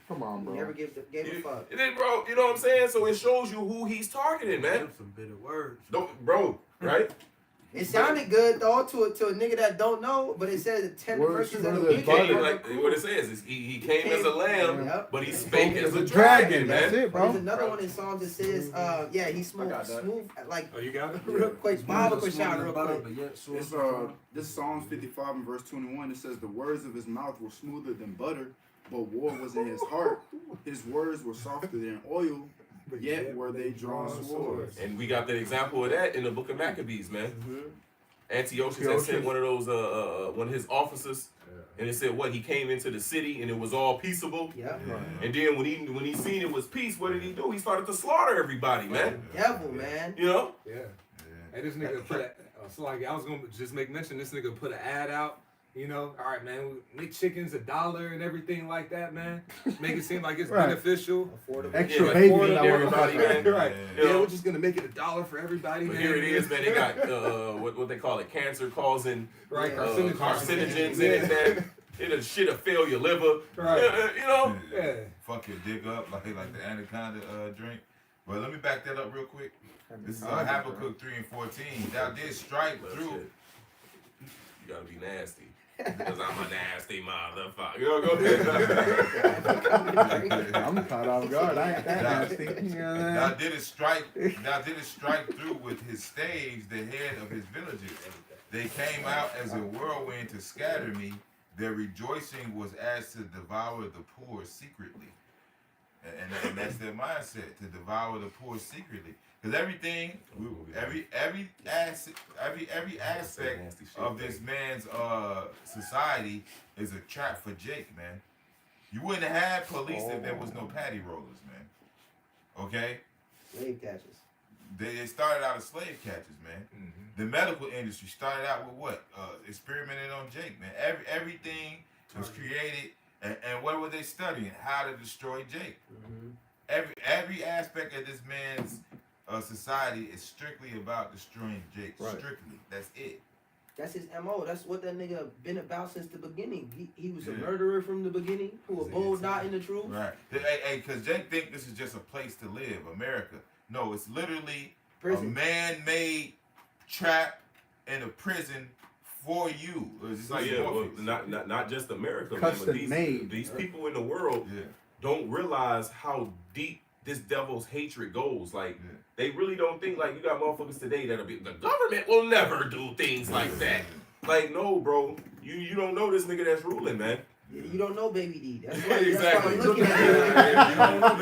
Come on, bro. never gave a fuck. And then, bro, you know what I'm saying? So it shows you who he's targeting, man. Them some bitter words. Bro, right? It sounded good though to a nigga that don't know, but it says the tender Words verses of for the the wicked. butter. Came like what it says is he came as a lamb, Yep. but he spake as a dragon. dragon, That's man. it, bro. There's another one in Psalms that says, he's smooth, I got that. like Oh, you got it? real quick. Bob a shout real quick. But yet, so It's this is Psalms 55 and verse 21. It says the words of his mouth were smoother than butter, but war was in his heart. His words were softer than oil, yet were they drawn swords. And we got the example of that in the book of Maccabees, man. Mhm. Antiochus had sent one of those one of his officers, and it said what he came into the city and it was all peaceable. Yep. And then when he seen it was peace, what did he do? He started to slaughter everybody, man. Devil, man. You know? Yeah. And this nigga put so like I was gonna just make mention. This nigga put an ad out. You know, all right, man. Make chickens $1 and everything like that, man. Make it seem like it's Right. beneficial. Affordable. Extra Yeah, baby like in that everybody, motherfucker. man. Right. You Yeah, know? we're just gonna make it $1 for everybody, But man. here it is, man. They got what they call it, cancer causing Right, carcinogens in it, man. It'll shit'll fail your liver. Right. You know? Yeah. Fuck your dick up like the anaconda drink. But let me back that up real quick. This is Habakkuk 3 and 14. Thou didst strike Well, through. shit. You gotta be nasty. Because I'm a nasty motherfucker. You know, go ahead. I'm caught off guard. I ain't that nasty. You know what Thou I mean? didst strike through with his staves the head of his villages. They came out as a whirlwind to scatter me. Their rejoicing was as to devour the poor secretly. And that's their mindset, to devour the poor secretly. Because everything, every aspect of this man's society is a trap for Jake, man. You wouldn't have police if there was no patty rollers, man. Okay? Slave catchers. They started out as slave catchers, man. The medical industry started out with what? Experimenting on Jake, man. Everything was created, and what were they studying? How to destroy Jake. Every aspect of this man's society is strictly about destroying Jake. Right. Strictly. That's it. That's his MO. That's what that nigga been about since the beginning. He was a Yeah. murderer from the beginning, who a bold not in the truth. Right. Hey, because Jake think this is just a place to live, America. No, it's literally Prison. a man-made trap and a prison for you. It's like Yeah, well, Morpheus. not just America, man, Custom but these made. these people in the world Yeah. don't realize how deep this devil's hatred goes. Like Yeah. they really don't think like you got motherfuckers today that'll be the government will never do things like that. Like no, bro, you don't know this nigga that's ruling, man. You don't know Baby D. That's why, Exactly. that's why I'm looking at it. You don't know,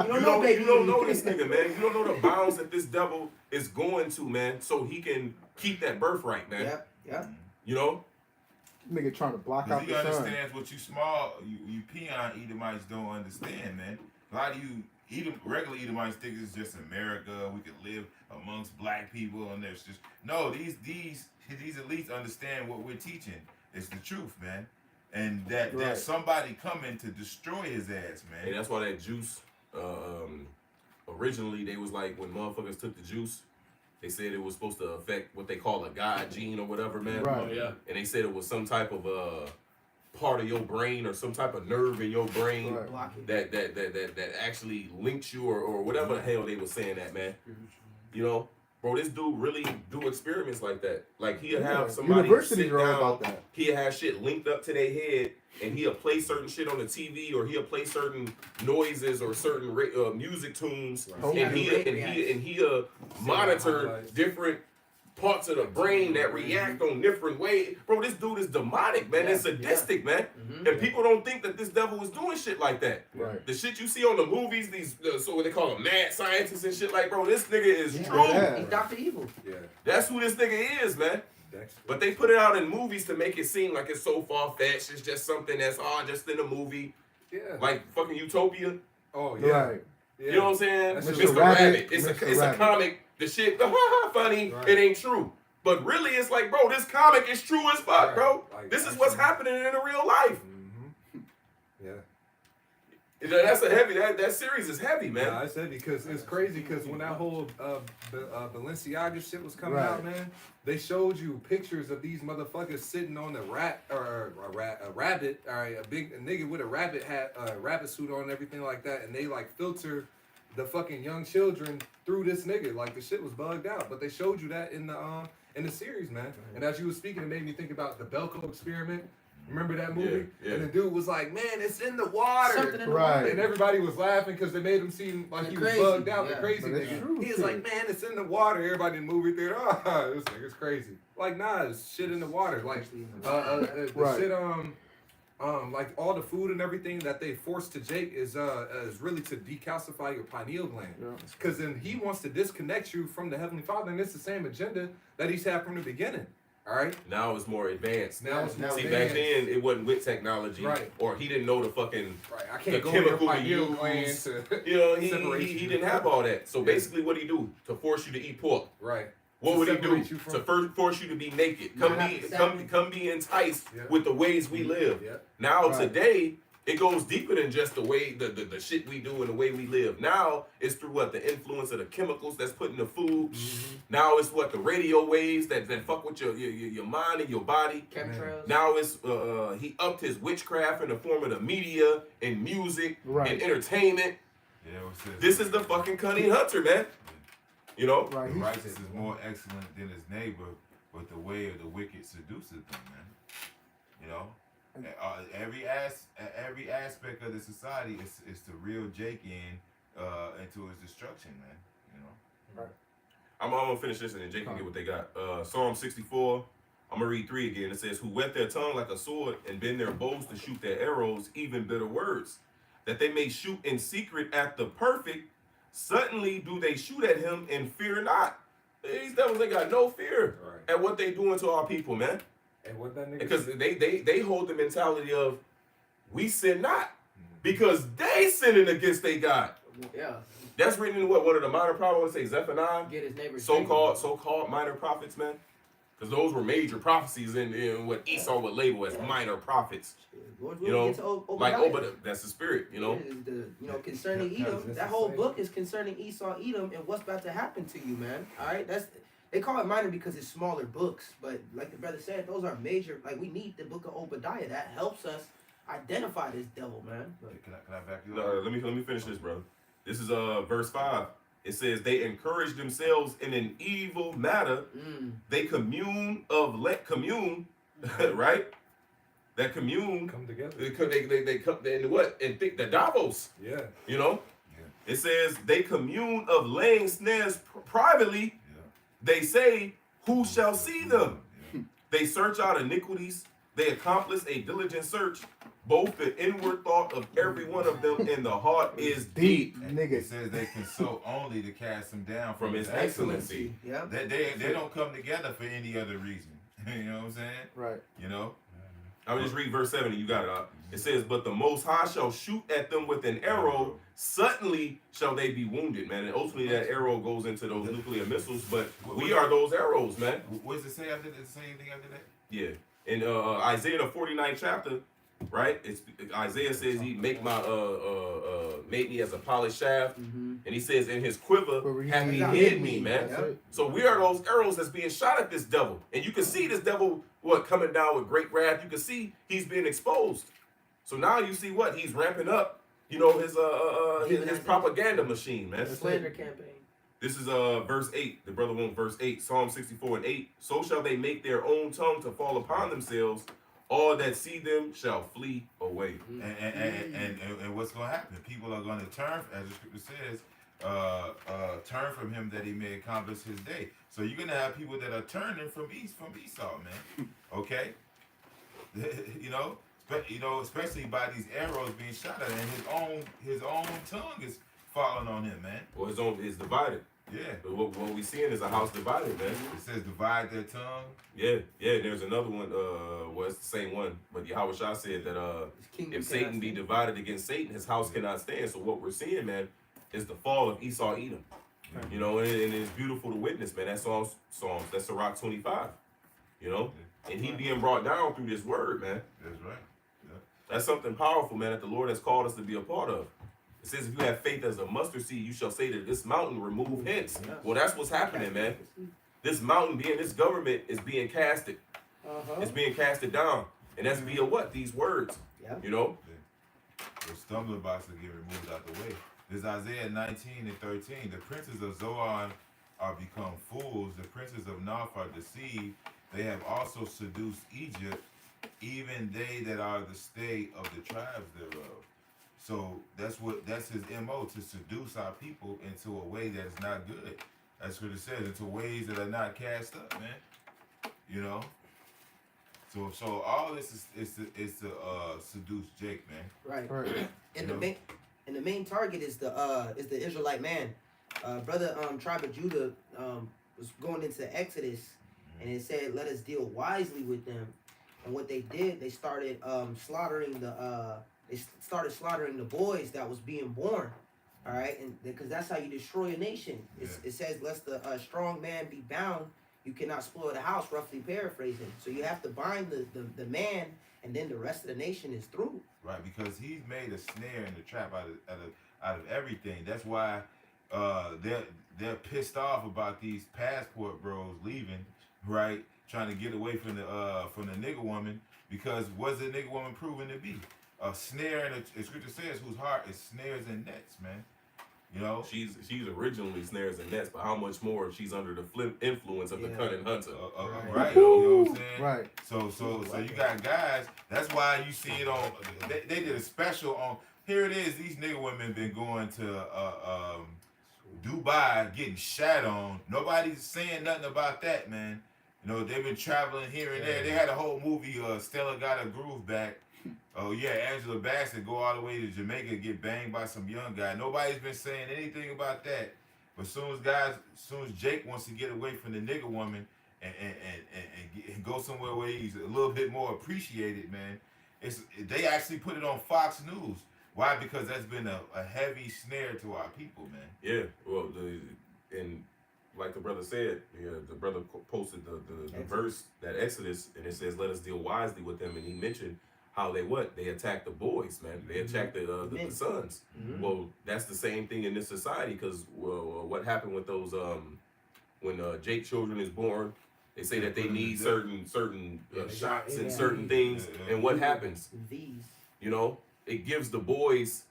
You don't know Baby You don't D. know this nigga, man. You don't know the bounds that this devil is going to, man, so he can keep that birthright, man. Yep. You know? Nigga trying to block out He the sun. understands what you peon Edomites don't understand, man. A lot of you regular Edomites think it's just America. We could live amongst black people, and there's just no. These elites understand what we're teaching. It's the truth, man, and that Right. there's somebody coming to destroy his ass, man. And that's why that juice, originally they was like when motherfuckers took the juice, they said it was supposed to affect what they call a God gene or whatever, man. Right. Oh yeah. And they said it was some type of part of your brain or some type of nerve in your brain Right. Block it. that actually links you or whatever the hell they was saying that, man. You know, bro, this dude really do experiments like that. Like he'll have somebody Universities sit are all down, about that. he'll have shit linked up to their head, and he'll play certain shit on the TV, or he'll play certain noises or certain music tunes, Right. and he'll monitor Highlights. different parts of the brain that react on different ways. Bro, this dude is demonic, man. It's sadistic, man. And people don't think that this devil is doing shit like that. Right. The shit you see on the movies, so what they call them, mad scientists and shit, like, bro, this nigga is true. Yeah. He's Dr. Evil. Yeah. That's who this nigga is, man. Dexter. But they put it out in movies to make it seem like it's so far-fetched. It's just something that's just in a movie. Yeah. Like fucking Utopia. Oh yeah. Right. Yeah. You know what I'm saying? That's Mr. Mr. Rabbit. Rabbit. It's Mr. a Rabbit. comic. The shit, funny. Right. It ain't true. But really, it's like, bro, this comic is true as fuck, Right. bro. Like, This is what's happening in the real life. Mm-hmm. Yeah. That's a heavy. That series is heavy, man. Yeah, I said because it's crazy because when that whole Balenciaga shit was coming Right. out, man, they showed you pictures of these motherfuckers sitting on a rabbit, all right, a nigga with a rabbit hat, rabbit suit on, and everything like that, and they like filter the fucking young children through this nigga, like the shit was bugged out. But they showed you that in the series, man. And as you were speaking, it made me think about the Belko experiment. Remember that movie? Yeah. And the dude was like, "Man, it's in the water." Something in the Right. water. And everybody was laughing because they made him seem like The he was crazy, bugged out, the yeah. crazy But it's nigga. true, He was too. like, "Man, it's in the water." Everybody in the movie theater, oh, this nigga's crazy. Like, nah, it's shit in the water. Like, the Right. shit, like all the food and everything that they forced to Jake is really to decalcify your pineal gland. Yeah. Because then he wants to disconnect you from the Heavenly Father, and it's the same agenda that he's had from the beginning. All right. Now it's more advanced. Now it's more See, advanced. back then it wasn't with technology, Right. or he didn't know the fucking. Right. I The can't go in your chemical pineal use. gland to You know, separate he you. didn't have all that. So Yeah. basically, what he do to force you to eat pork? Right. What To would he do separate you from- to first force you to be naked? Come be enticed Yeah. with the ways we live. Yeah. Now Right. today, it goes deeper than just the way the shit we do and the way we live. Now it's through what the influence of the chemicals that's put in the food. Mm-hmm. Now it's what the radio waves that fuck with your mind and your body. Chemtrails. Now it's he upped his witchcraft in the form of the media and music Right. and entertainment. Yeah, it says, This is the fucking cunning hunter, man. You know? Right. the He's- righteous is more excellent than his neighbor, but the way of the wicked seduces them, man. You know? Every aspect of the society is to reel Jake into his destruction, man. You know. I'm gonna finish this and then Jake can get what they got. Psalm 64. I'm gonna read 3 again. It says, "Who whet their tongue like a sword and bend their bows to shoot their arrows, even bitter words, that they may shoot in secret at the perfect. Suddenly do they shoot at him and fear not." These devils ain't got no fear Right. at what they doing to our people, man. And what that nigga Because they hold the mentality of we sin not because they sinning against their God. Yeah. That's written in what one of the minor prophets. I want to say Zephaniah. Get his neighbor. So-called minor prophets, man, because those were major prophecies in what Esau would label as minor prophets. You know, like Obadiah, that's the spirit, you know. Concerning Yeah, Edom, that's that the whole same. book is concerning Esau, Edom, and what's about to happen to you, man. All right, they call it minor because it's smaller books, but like the brother said, those are major. Like we need the book of Obadiah that helps us identify this devil, man. But, Can I back you No, up? let me finish this, brother. This is verse 5. It says they encourage themselves in an evil matter. They commune, right? That commune. come together. They come in what? And think the Davos. Yeah. You know. Yeah. It says they commune of laying snares privately. Yeah. They say, "Who shall see them?" Yeah. They search out iniquities. They accomplish a diligent search. Both the inward thought of every one of them and the heart is deep. And Nigga. It says they consult only to cast him down From his excellency. yeah. They don't come together for any other reason. You know what I'm saying? Right. You know? I will just read verse 7 and you got it out. It says, "But the Most High shall shoot at them with an arrow. Suddenly shall they be wounded," man. And ultimately that arrow goes into those nuclear missiles. But we are those arrows, man. What does it say after that? Does it say anything after that? Yeah. In Isaiah the 49th chapter, right? It's Isaiah says he made me as a polished shaft. And he says, "In his quiver have he hid me," man. That's it. So we are those arrows that's being shot at this devil. And you can see this devil, coming down with great wrath. You can see he's being exposed. So now you see what? He's ramping up, his propaganda machine, man. Slander campaign. This is verse 8. The brother wants verse 8. Psalm 64 and 8. "So shall they make their own tongue to fall upon themselves. All that see them shall flee away." And what's going to happen? People are going to turn, as the scripture says, turn from him that he may accomplish his day. So you're gonna have people that are turning from Esau, man. Okay, you know, especially by these arrows being shot at, and his own tongue is falling on him, man. Or his own is divided. Yeah. But what we seeing is a house divided, man. It says divide their tongue. Yeah. There's another one. Well, it's the same one, but Yahweh Shah said that if Satan be divided against Satan, his house cannot stand. So what we're seeing, man, is the fall of Esau, Edom. You know, and it's beautiful to witness, man. That's Psalms. That's Sirach 25. You know, and he being brought down through this word, man. That's right. Yeah. That's something powerful, man, that the Lord has called us to be a part of. It says, if you have faith as a mustard seed, you shall say to this mountain, remove hence. Well, that's what's happening, man. This mountain this government is being casted. It's being casted down. And that's via what? These words. Yeah. You know? The stumbling blocks will get removed out the way. There's Isaiah 19 and 13. The princes of Zoan are become fools. The princes of Noph are deceived. They have also seduced Egypt, even they that are the stay of the tribes thereof. So that's his MO, to seduce our people into a way that is not good. That's what it says, into ways that are not cast up, man. You know? So all this is to seduce Jake, man. Right. And the main target is the Israelite man. Brother Tribe of Judah was going into Exodus, and it said, let us deal wisely with them. And what they did, they started slaughtering the boys that was being born. All right, and because that's how you destroy a nation. It says, lest the strong man be bound, you cannot spoil the house, roughly paraphrasing. So you have to bind the man, and then the rest of the nation is through. Right, because he's made a snare and a trap out of everything. That's why they're pissed off about these passport bros leaving, right? Trying to get away from the nigga woman, because what's the nigga woman proven to be? A snare, and the scripture says, whose heart is snares and nets, man. You know, she's originally snares and nets, but how much more if she's under the influence of the cunning hunter? Right. You know what I'm saying? Right. So you got guys. That's why you see it on. They did a special on. Here it is. These nigga women been going to Dubai, getting shat on. Nobody's saying nothing about that, man. You know, they've been traveling here and there. They had a whole movie, Stella Got Her Groove Back. Oh yeah, Angela Bassett go all the way to Jamaica, get banged by some young guy. Nobody's been saying anything about that. But soon as Jake wants to get away from the nigga woman and go somewhere where he's a little bit more appreciated, man, they actually put it on Fox News. Why? Because that's been a heavy snare to our people, man. Yeah, well, and like the brother said, the brother posted the verse, that Exodus, and it says, let us deal wisely with them. And he mentioned how they attacked the boys, man. They attacked the sons. Mm-hmm. Well, that's the same thing in this society, because what happened with those when Jake children is born, they say that they need certain shots and certain things, and what happens? You know, it gives the boys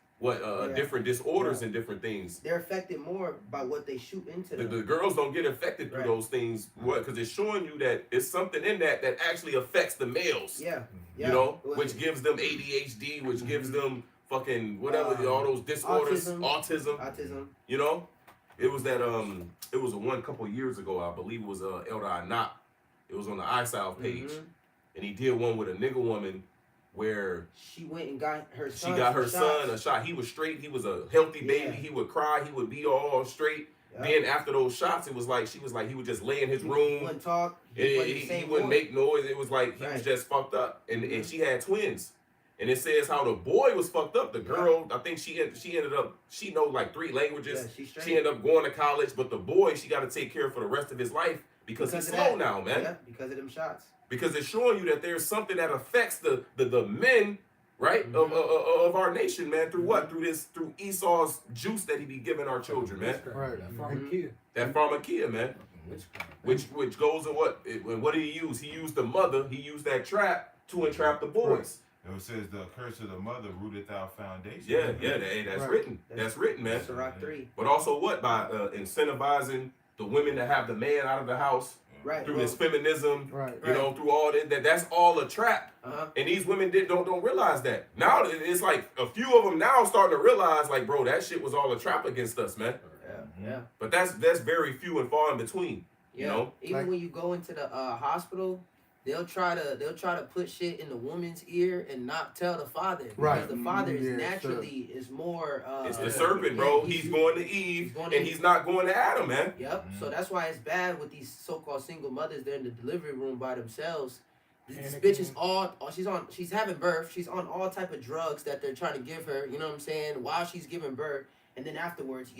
different disorders and different things. They're affected more by what they shoot into them. The girls don't get affected through those things. What? Because it's showing you that it's something in that actually affects the males. Yeah. You know, which gives them ADHD, which gives them fucking whatever, all those disorders, autism. You know, it was that it was one couple years ago, I believe it was Elder Anap. It was on the iSouth page, and he did one with a nigga woman where she went and got her son. She got her son a shot. He was straight. He was a healthy baby. He would cry. He would be all straight. Then after those shots, it was like she was like he would just lay in his room. He wouldn't talk. He wouldn't make noise. It was like he was just fucked up. And she had twins. And it says how the boy was fucked up. The girl, I think she ended up, she knows like 3 languages. Yeah, she ended up going to college. But the boy, she got to take care of for the rest of his life because he's slow now, man. Yeah, because of them shots. Because it's showing you that there's something that affects the men, right, of our nation, man. Through what? Through Esau's juice that he be giving our children, man. Right. That pharmakia, man. Which goes in what? And what did he use? He used the mother. He used that trap to entrap the boys. It says the curse of the mother rooteth our foundation. Yeah, that's written. That's written, man. That's Sirach 3. But also what? By incentivizing the women to have the man out of the house. Right, through this feminism, you know, through all that's all a trap. And these women don't realize that. Now it's like a few of them now starting to realize, like, bro, that shit was all a trap against us, man. Yeah. But that's very few and far in between. You know, even Like- when you go into the hospital, they'll try to put shit in the woman's ear and not tell the father because Right. the father is Yeah, naturally is more. it's the Yeah. serpent, bro. Yeah, He's going to Eve, going to and he's not going to Adam, man. Yep. So that's why it's bad with these so-called single mothers. They're in the delivery room by themselves. This bitch is she's having birth. She's on all type of drugs that they're trying to give her. You know what I'm saying? While she's giving birth, and then afterwards,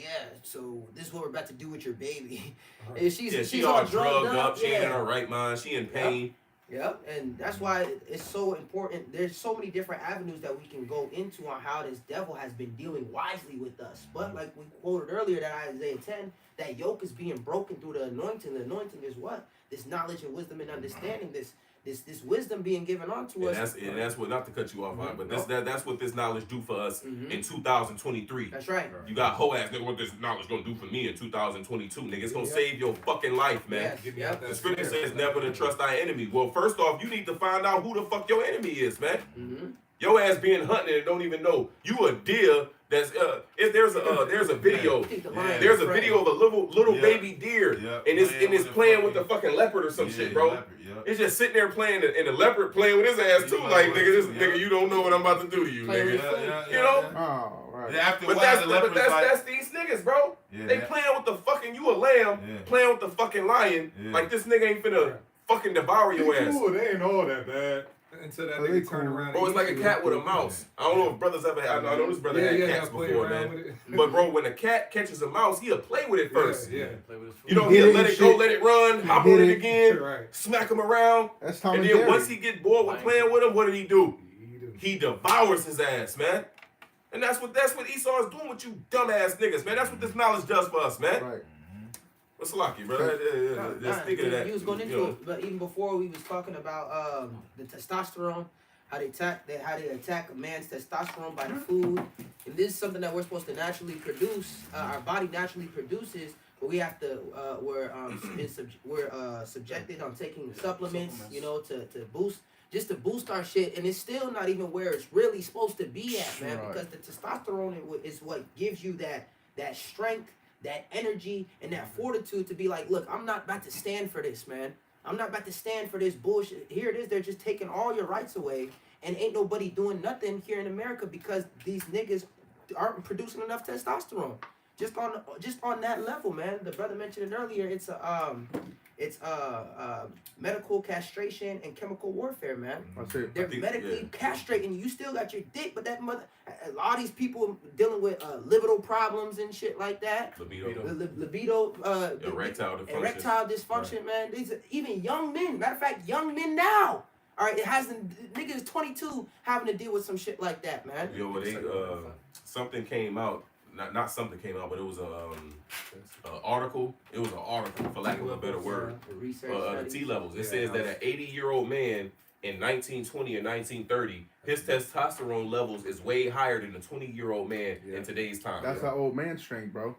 so this is what we're about to do with your baby. And she's all drugged up. She ain't in yeah. her right mind. She in pain. Yep, and that's why it's so important. There's so many different avenues that we can go into on how this devil has been dealing wisely with us. But like we quoted earlier, that Isaiah 10, that yoke is being broken through the anointing. The anointing is what? This knowledge and wisdom and understanding. This wisdom being given onto us. And that's what, not to cut you off, but that's what this knowledge do for us Mhm. in 2023. That's right. You got hoe ass nigga, what this knowledge gonna do for me in 2022, nigga? It's gonna save your fucking life, man. Yes, Get me yep. out that The scripture snare. says never to trust thy enemy. Well, first off, you need to find out who the fuck your enemy is, man. Mm-hmm. Your ass being hunted and don't even know. You a deer that's if there's a video. Yeah. There's a video of a little Yeah. baby deer Yeah. and it's playing with the fucking leopard or some Yeah, shit, bro. leopard, yeah. It's just sitting there playing and the leopard playing with his ass too. Yeah, Like yeah, nigga, this yeah. nigga, you don't know what I'm about to do to you, Playing nigga. with You know? Oh, right. Yeah, after a But while, that's the leopard's like, that's these niggas, bro. yeah, They that- playing with the fucking you a lamb, Yeah. playing with the fucking lion. Yeah. Like this nigga ain't finna fucking devour your ass. They ain't all that bad. Until that Oh, they nigga turn cool. around. Bro, it's like a cat with a mouse. I don't know if brothers ever had. I know this brother had cats play before, around man. with it. But bro, when a cat catches a mouse, he'll play with it first. Yeah. Play with his food. You know, He he'll hit let it it go, shit. let it run, He hop hit on it it. again, Right. smack him around, That's Tom and and then Jerry. once he get bored with playing with him, what did he do? He do. He devours his ass, man. And that's what Esau is doing with you dumbass niggas, man. That's what this knowledge does for us, man. Right. What's lucky, brother? Speaking of that, You was going you into know, it, but even before we was talking about the testosterone, how they attack a man's testosterone by the food, and this is something that we're supposed to naturally produce. Our body naturally produces, but we have to we're subjected on taking supplements, you know, to boost our shit, and it's still not even where it's really supposed to be at, man. Right. Because the testosterone is what gives you that strength, that energy, and that fortitude to be like, look, I'm not about to stand for this, man. I'm not about to stand for this bullshit. Here it is, they're just taking all your rights away, and ain't nobody doing nothing here in America because these niggas aren't producing enough testosterone. Just on that level, man. The brother mentioned it earlier. It's medical castration and chemical warfare, man. That's it. They're think- medically castrating you. You still got your dick, but that a lot of these people dealing with libido problems and shit like that. Libido, Erectile dysfunction. erectile dysfunction, man. These are even young men. Matter of fact, young men now. All right, it hasn't. Niggas 22 having to deal with some shit like that, man. Yo, when they something came out, not something came out, but it was a article. It was an article, for lack of a better word. The research The studies. T levels. It Yeah, says that an 80-year-old man in 1920 and 1930, his testosterone levels is way higher than a 20-year-old man Yeah. in today's time. That's that old man strength, bro.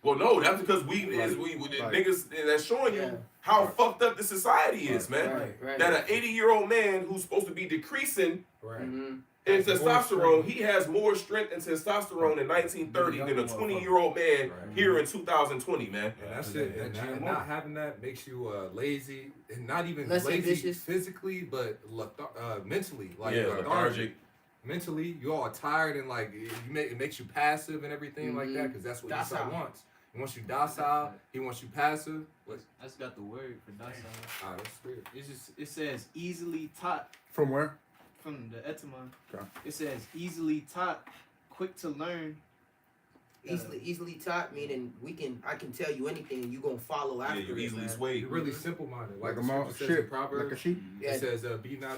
Well, no, that's because we Right. niggas that's showing you Yeah. how fucked up the society is, man. Right. That an 80-year-old man who's supposed to be decreasing Right. Mm-hmm. in Has more testosterone, strength. he has more strength and testosterone in 1930 than a 20-year-old man Right. here in 2020, man. And that's it. And not having that makes you lazy, and not even Less lazy ambitious. physically, but mentally. Like Yeah, lethargic. Mentally, you all tired and like it makes you passive and everything like that because that's what Esau Docile. wants. He wants you docile. He wants you passive. I just got the word for docile. That's weird. It says easily taught From where? from the etymon. Okay. It says easily taught, quick to learn. Easily taught, meaning I can tell you anything and you gonna follow Yeah, after you're it, easily man. swayed. You're really simple-minded. Like a the mouse scripture says in shit. Like Proverbs. a sheep. Yeah. It says, "Be not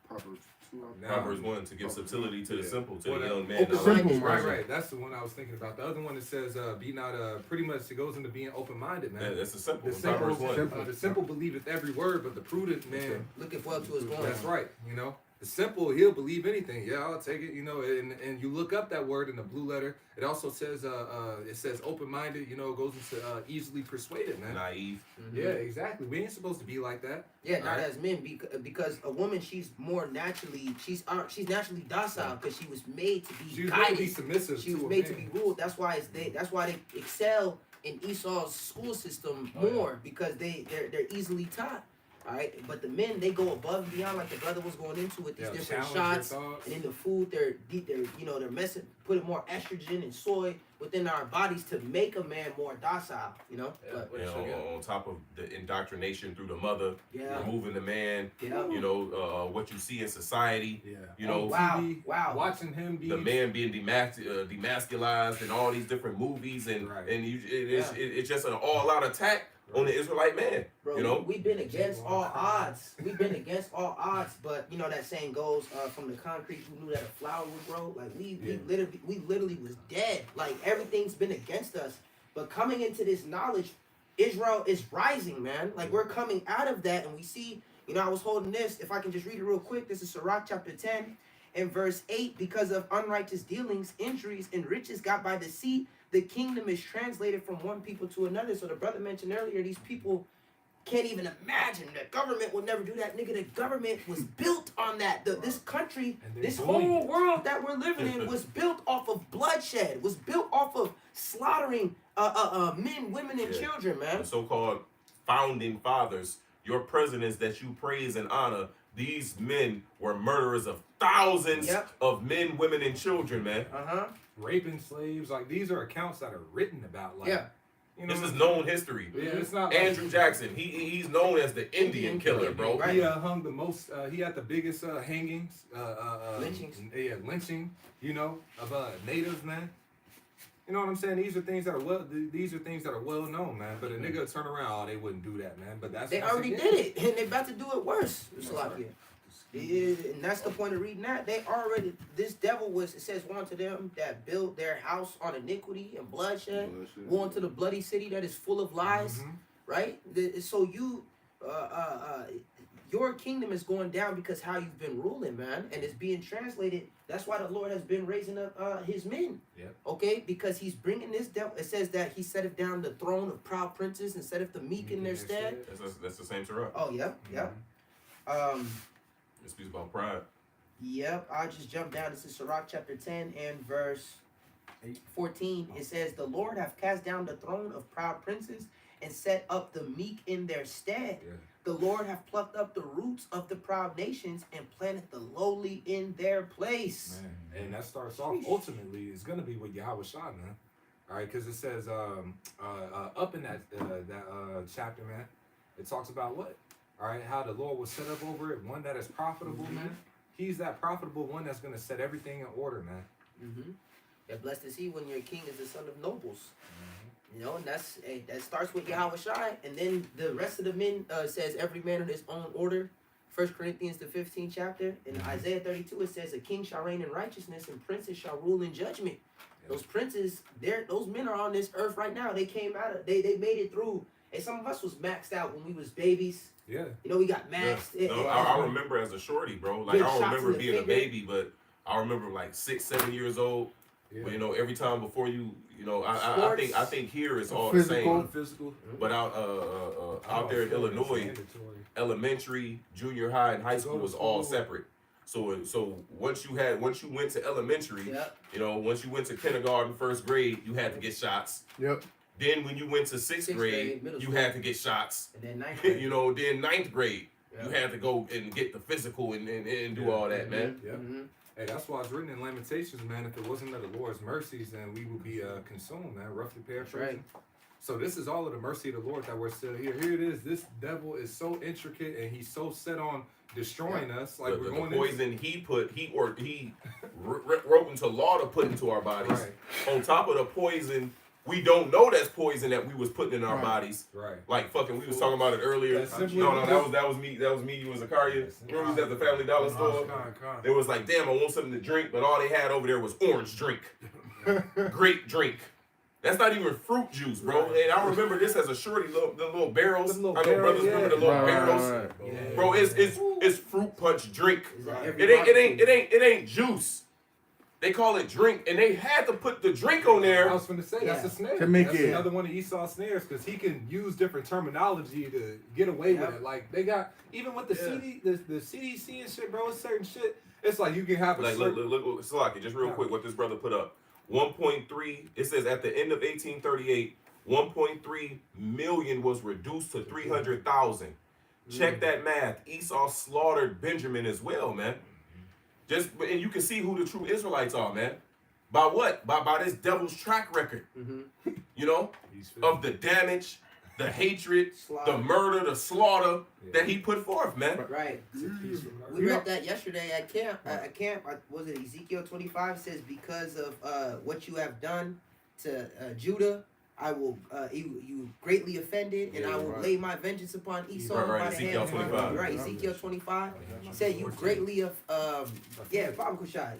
Proverbs 2. Proverbs 1 to give subtlety to the simple, to the young man. Open-minded. Simple Right, minded. right. That's the one I was thinking about. The other one that says, "Be not." Pretty much, it goes into being open-minded, man. That's a simple. The simple, Proverbs 1. the simple believeth every word, but the prudent man. Looking forward to his going. That's right. You know, the simple, he'll believe anything. Yeah, I'll take it. You know, and you look up that word in the blue letter. It also says, it says open-minded. You know, it goes into easily persuaded, man. Naive. Mhm. Yeah, exactly. We ain't supposed to be like that. Yeah, not Right. as men, because a woman, she's more naturally, she's naturally docile because she was made to be She's meant guided. to be submissive. She was to a made to man. be ruled. That's why they excel in Esau's school system more because they're easily taught. All right, but the men, they go above and beyond, like the brother was going into with these They'll different challenge shots, your thoughts. and in the food, they're messing, putting more estrogen and soy within our bodies to make a man more docile. You know, Yeah. but, You know, on top of the indoctrination through the mother, yeah, removing the man, yeah. you know, what you see in society, Yeah. you know, Wow, TV, wow. Watching him be the man being demasculized in all these different movies, and Right. it's just an all-out attack on the Israelite man. Bro, You know? we've been against all odds. We've been against all odds, but you know that saying goes, from the concrete who knew that a flower would grow. Like we literally was dead. Like everything's been against us. But coming into this knowledge, Israel is rising, man. Like we're coming out of that, and we see. You know, I was holding this. If I can just read it real quick, this is Sirach chapter 10 and verse 8. Because of unrighteous dealings, injuries, and riches got by deceit, the kingdom is translated from one people to another. So the brother mentioned earlier, these people can't even imagine that government would never do that. Nigga, the government was built on that. This country, And they this bully whole you. world that we're living in was built off of bloodshed, was built off of slaughtering men, women, and Yeah. children, man. The so-called founding fathers, your presidents that you praise and honor, these men were murderers of thousands Yep. of men, women, and children, man. Uh-huh. raping slaves. Like these are accounts that are written about. Like, Yeah. you know, This is known history. Yeah, it's not Andrew Jackson, he's known as the Indian killer, bro. Right. He hung the most. He had the biggest hangings. Lynchings. Yeah, lynching. You know, of natives, man. You know what I'm saying? These are things that are well known, man. But a nigga turn around, oh, they wouldn't do that, man. But They once already again- did it, and they're about to do it worse. Salakia. Yeah, and that's the point of reading that. This devil it says, one to them that built their house on iniquity and bloodshed, one to the bloody city that is full of lies, Mhm. right? So your kingdom is going down because how you've been ruling, man, and it's being translated. That's why the Lord has been raising up his men. Yep. Okay, because he's bringing this devil. It says that he setteth down the throne of proud princes and setteth the meek in their stead. That's the same Torah. Oh yeah, yeah. It speaks about pride. Yep, I'll just jump down. This is Sirach chapter 10 and verse 14. It says, the Lord hath cast down the throne of proud princes and set up the meek in their stead. Yeah. The Lord hath plucked up the roots of the proud nations and planted the lowly in their place. Man, and that starts off ultimately it's gonna be with Yahweh Shah, man. All right, because it says up in that chapter, man, it talks about what? All right, how the Lord will set up over it, one that is profitable, man. He's that profitable one that's gonna set everything in order, man. Mm-hmm. You're blessed to see when your king is the son of nobles. You know, and that starts with Yahweh Shai, and then the rest of the men says every man in his own order. 1 Corinthians the 15th chapter. In Isaiah 32 it says a king shall reign in righteousness and princes shall rule in judgment. Those princes, those men are on this earth right now. They came out of they made it through. And some of us was maxed out when we was babies. Yeah. You know, we got maxed. Yeah. No, I remember as a shorty, bro. Like Good I don't shots remember in the being a finger. baby, but I remember like 6, 7 years old. Yeah. But, you know, every time before you know, I Sports. think here it's all Physical. the same. Physical. But out there in feel it's Illinois, mandatory. elementary, junior high, and high To go school to was all school. separate. So once you went to elementary, Yep. you know, once you went to kindergarten, first grade, you had to get shots. Yep. Then when you went to sixth Sixth grade, grade, middle you school. had to get shots. And then 9th grade. You know, then ninth grade, Yeah. you had to go and get the physical and do all that, man. Yeah. Mhm. Hey, that's why it's written in Lamentations, man. If it wasn't of the Lord's mercies, then we would be consumed, man. Roughly paraphrasing. So this is all of the mercy of the Lord that we're still here. Here it is. This devil is so intricate and he's so set on destroying us. Like The we're going poison he wrote into law to put into our bodies. Right. On top of the poison, we don't know that's poison that we was putting in our bodies. Right. Like fucking, we was talking about it earlier. That's simply- No, that was me. That was me. You was Zakaria. Remember we was at the Family Dollar store. It was like, damn, I want something to drink, but all they had over there was orange drink, grape drink. That's not even fruit juice, bro. Right. And I remember this as a shorty, the little barrels. The little I know barrels, brothers remember the yeah. little barrels, Right. Yeah. bro. It's fruit punch drink. Is that every It ain't juice. They call it drink, and they had to put the drink on I there. was gonna say that's a snare. To make That's it- another one of Esau's snares because he can use different terminology to get away with Yep. it. Like they got even with the CDC and shit, bro. It's certain shit. It's like you can have a Like, certain. look, Salaki, just real quick, what this brother put up. 1.3, it says at the end of 1838, 1.3 million was reduced to 300,000. Check that math. Esau slaughtered Benjamin as well, man. And you can see who the true Israelites are, man. By what? By this devil's track record. You know, of the damage, the hatred, the murder, the slaughter that he put forth, man. Right. We read that yesterday at camp. Was it Ezekiel 25 says, because of what you have done to Judah, I will you greatly offended, and I will lay my vengeance upon Esau. Right, Ezekiel 25. Right, Ezekiel 25. He said you greatly Bob Kushai.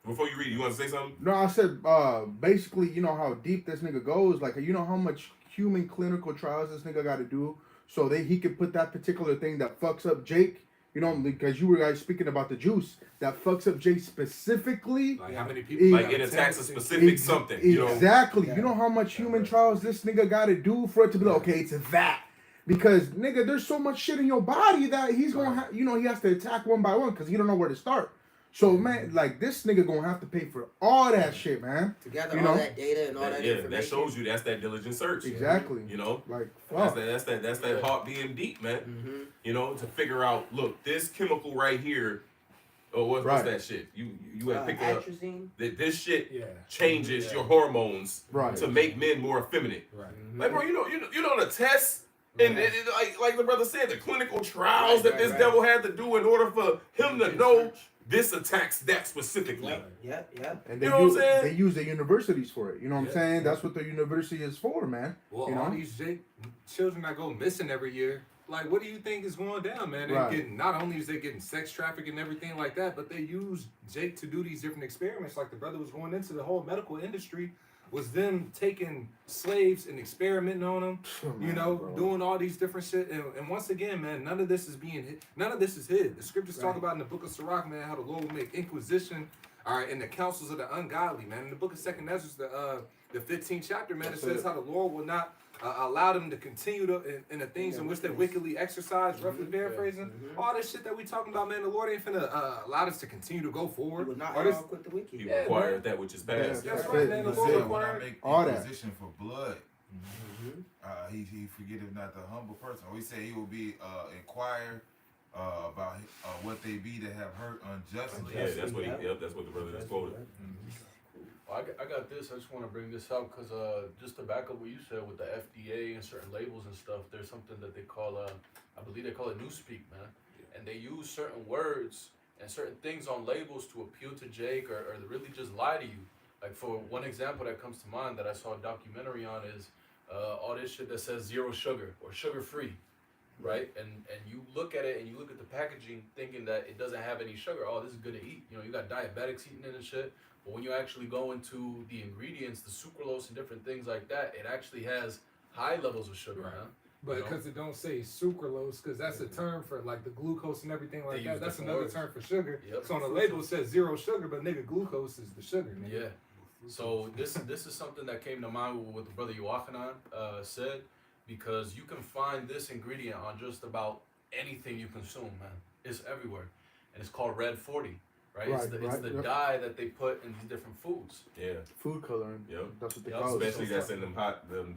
Before you read, you want to say something? No, I said basically, you know how deep this nigga goes. Like, you know how much human clinical trials this nigga got to do so that he could put that particular thing that fucks up Jake. You know, because you were guys speaking about the juice that fucks up Jake specifically. Like how many people? Like it attacks a specific something. Exactly. You know how much human trials this nigga got to do for it to be like, okay, it's that. Because nigga, there's so much shit in your body that he's gonna, he has to attack one by one because he don't know where to start. So man, like this nigga gonna have to pay for all that shit, man. Together all that data and all that information. That shows you that's that diligent search. Exactly. You know, like that's that heart being deep, man. You know, to figure out, look, this chemical right here. Oh, what's that shit? You had picked up that this shit changes your hormones to make men more effeminate. Right. Like, bro, you know the tests. And like the brother said, the clinical trials that this devil had to do in order for him to know this attacks that specifically. Yeah. And you know what I'm saying? They use the universities for it. You know what I'm saying? That's what the university is for, man. Well, you know? all these children that go missing every year, like, what do you think is going down, man? They're getting, not only is they getting sex trafficking and everything like that, but they use Jake to do these different experiments. Like the brother was going into the whole medical industry. Was them taking slaves and experimenting on them, doing all these different shit. And once again, man, none of this is hid. The scriptures talk about in the book of Sirach, man, how the Lord will make inquisition, in the counsels of the ungodly, man. In the book of 2nd Ezra, the 15th chapter, man, it says how the Lord will not allow them to continue in the things in which they wickedly exercise, roughly paraphrasing. All this shit that we talking about, man, the Lord ain't finna allow us to continue to go forward. He will not quit the wicked. He required that which is past. That's right, man. The Lord required all that. Inquisition for blood. He forgetteth not the humble person. Or he said he will be inquire about what they be that have hurt unjustly. Yeah, that's what the brother just quoted. I got this. I just want to bring this up because just to back up what you said with the FDA and certain labels and stuff, there's something that they call, I believe they call it newspeak, man. And they use certain words and certain things on labels to appeal to Jake or to really just lie to you. Like for one example that comes to mind that I saw a documentary on is all this shit that says 0 sugar or sugar-free, right? And you look at it and you look at the packaging thinking that it doesn't have any sugar. Oh, this is good to eat. You know, you got diabetics eating it and shit. But when you actually go into the ingredients, the sucralose and different things like that, it actually has high levels of sugar, man. But because it don't say sucralose, because that's a term for like the glucose and everything like that. That's another term for sugar. Yep. So on the label it says 0 sugar, but nigga, glucose is the sugar. Nigga. Yeah. So this is something that came to mind with what the brother Yochanan said, because you can find this ingredient on just about anything you consume, man. It's everywhere, and it's called Red 40. Right? It's the dye that they put in these different foods. Yeah. Food coloring. Yep. That's what they call it. Especially that's in them hot, them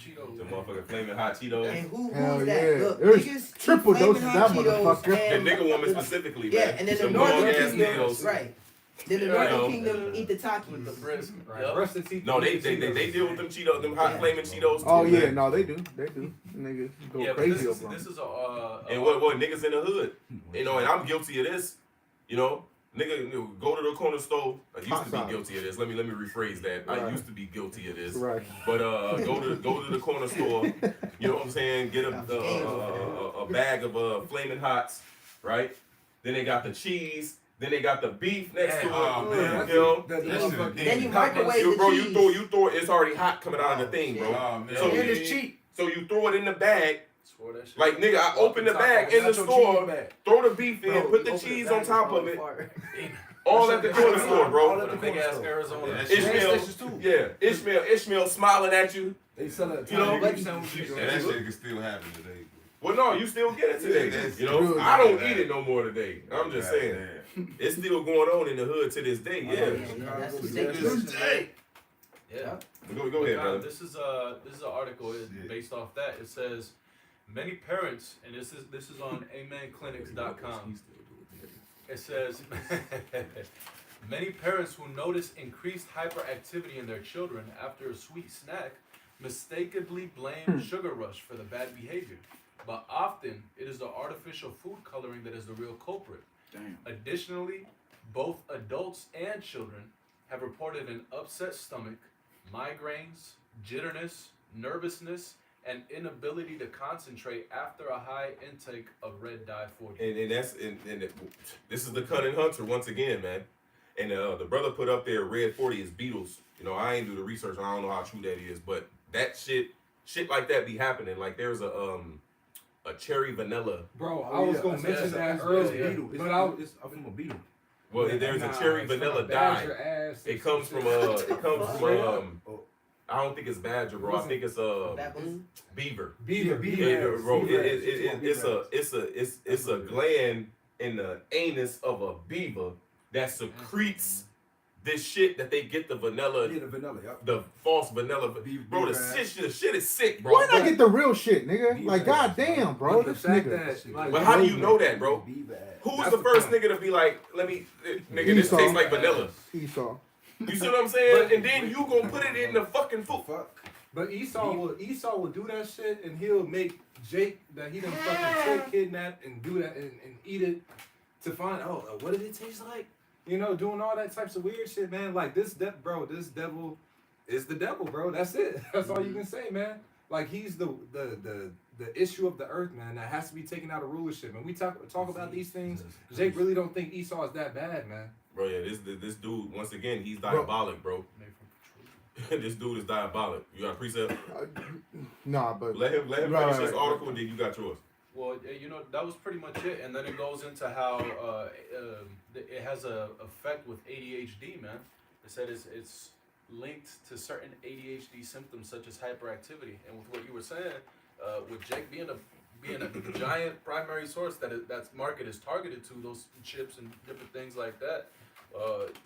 Cheetos. Them motherfucking flaming hot Cheetos. And who's Hell that? yeah. Look, There's niggas triple doses of that Cheetos motherfucker. The nigga woman specifically, yeah, man. and then the Them Northern long-ass Kingdom, nails. right. Then the Northern Kingdom eat the Takis. With the brisk. Right. No, they deal with them Cheetos, them hot flaming Cheetos too. Oh yeah, man. no, they do. Niggas go crazy over them. This is And what niggas in the hood, and I'm guilty of this, Nigga, go to the corner store. I used to be guilty of this. Let me rephrase that. I used to be guilty of this. Right. But go to the corner store. You know what I'm saying? Get a bag of Flaming Hots, right? Then they got the cheese. Then they got the beef next to it. Man. You know. Then you microwave the bro, cheese. you throw it. It's already hot coming out of the thing, bro. Man. So and it's cheap. So you throw it in the bag. That Like nigga, I open the bag in the store, throw the beef in, put the cheese on top of it. All at the corner store, bro. Big ass Arizona. Ishmael smiling at you. They sell it. You know, And that shit can still happen today. well, no, you still get it today. You know, I don't eat it no more today. I'm just saying, it's still going on in the hood to this day. Yeah. Yeah. Go ahead, Now, brother. this is an article based off that. It says many parents, and this is on amenclinics.com. It says many parents who notice increased hyperactivity in their children after a sweet snack mistakenly blame sugar rush for the bad behavior. But often it is the artificial food coloring that is the real culprit. Damn. Additionally, both adults and children have reported an upset stomach, migraines, jitterness, nervousness, and inability to concentrate after a high intake of red dye 40. This is the cunning hunter once again, man. And the brother put up there red 40 is Beatles. You know, I ain't do the research. I don't know how true that is, but that shit like that be happening. Like there's a cherry vanilla. Bro, I was gonna mention that earlier, but I'm from a beetle. Well, there's a cherry vanilla dye. It comes from I don't think it's badger, bro. I think it's beaver. Beaver. Bro. It's a gland in the anus of a beaver that secretes this shit that they get the vanilla. Yeah, the vanilla, yep. The false vanilla. Bro, the shit is sick, bro. Why not get the real shit, nigga? Like, goddamn, bro. This nigga. But how do you know that, bro? Who's the first nigga to be like, nigga, this tastes like vanilla? Esau. You see what I'm saying? And then you gonna put it in the fucking food. But Esau will do that shit, and he'll make Jake that he done fucking kidnap and do that and eat it to find what did it taste like? You know, doing all that types of weird shit, man. Like this devil is the devil, bro. That's it. That's all you can say, man. Like he's the issue of the earth, man. That has to be taken out of rulership. And we talk about these things. Jake really don't think Esau is that bad, man. Bro, yeah, this dude, once again, he's diabolic, bro. This dude is diabolic. You got a precept? Nah, but let him finish this article, and then you got yours. Well, you know, that was pretty much it, and then it goes into how it has a effect with ADHD, man. It said it's linked to certain ADHD symptoms such as hyperactivity, and with what you were saying, with Jake being a giant primary source that market is targeted to, those chips and different things like that.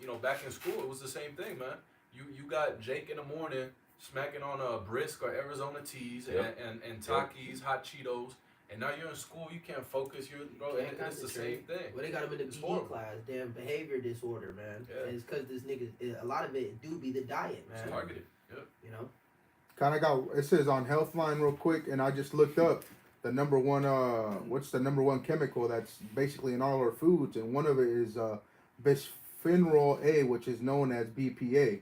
You know, back in school, it was the same thing, man. You got Jake in the morning smacking on a Brisk or Arizona teas and Takis, hot Cheetos. And now you're in school, you can't focus. It's the same thing. Well, they got him in the BE class, damn behavior disorder, man. Yeah. And it's because this nigga, a lot of it do be the diet, man. It's targeted. Yep. You know? kind of got, it says on Healthline real quick, and I just looked up the number one, what's the number one chemical that's basically in all our foods, and one of it is bisphenol A, which is known as BPA.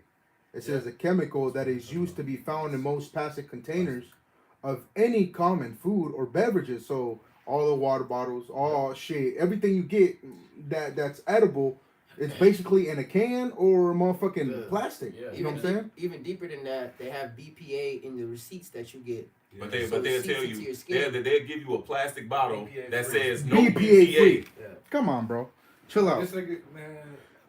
It says a chemical that is used to be found in most plastic containers of any common food or beverages. So all the water bottles, all shit, everything you get that's edible, it's basically in a can or motherfucking plastic. Yeah. You know what I'm saying? Even deeper than that, they have BPA in the receipts that you get. But they'll tell you, they'll give you a plastic bottle BPA that free. says no BPA BPA. free. Yeah. Come on, bro. Chill out. This nigga, man.